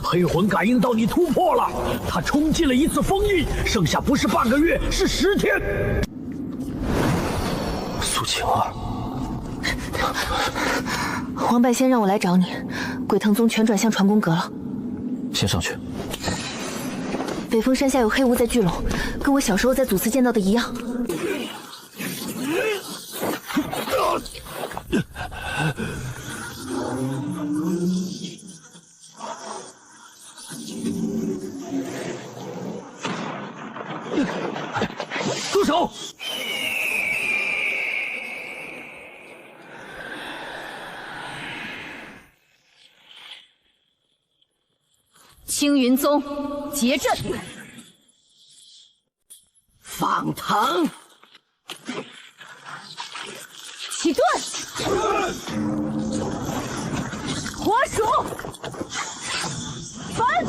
黑魂感应到你突破了，他冲击了一次封印，剩下不是半个月，是10天。苏晴儿，王半仙让我来找你，鬼藤宗全转向传功阁了。先上去。北峰山下有黑雾在聚拢，跟我小时候在祖祠见到的一样。住手！青云宗结阵，放藤，起盾，火鼠，翻。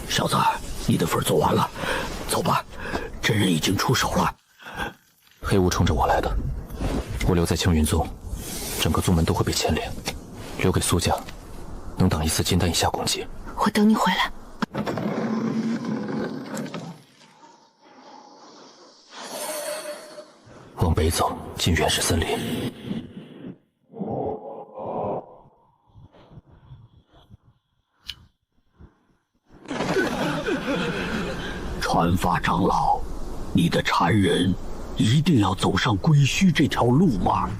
小子，你的份做完了，走吧，真人已经出手了。黑雾冲着我来的，我留在青云宗，整个宗门都会被牵连，留给苏家，能挡一次金丹以下攻击。我等你回来。往北走，进原始森林。传法长老，你的缠人一定要走上归墟这条路吗？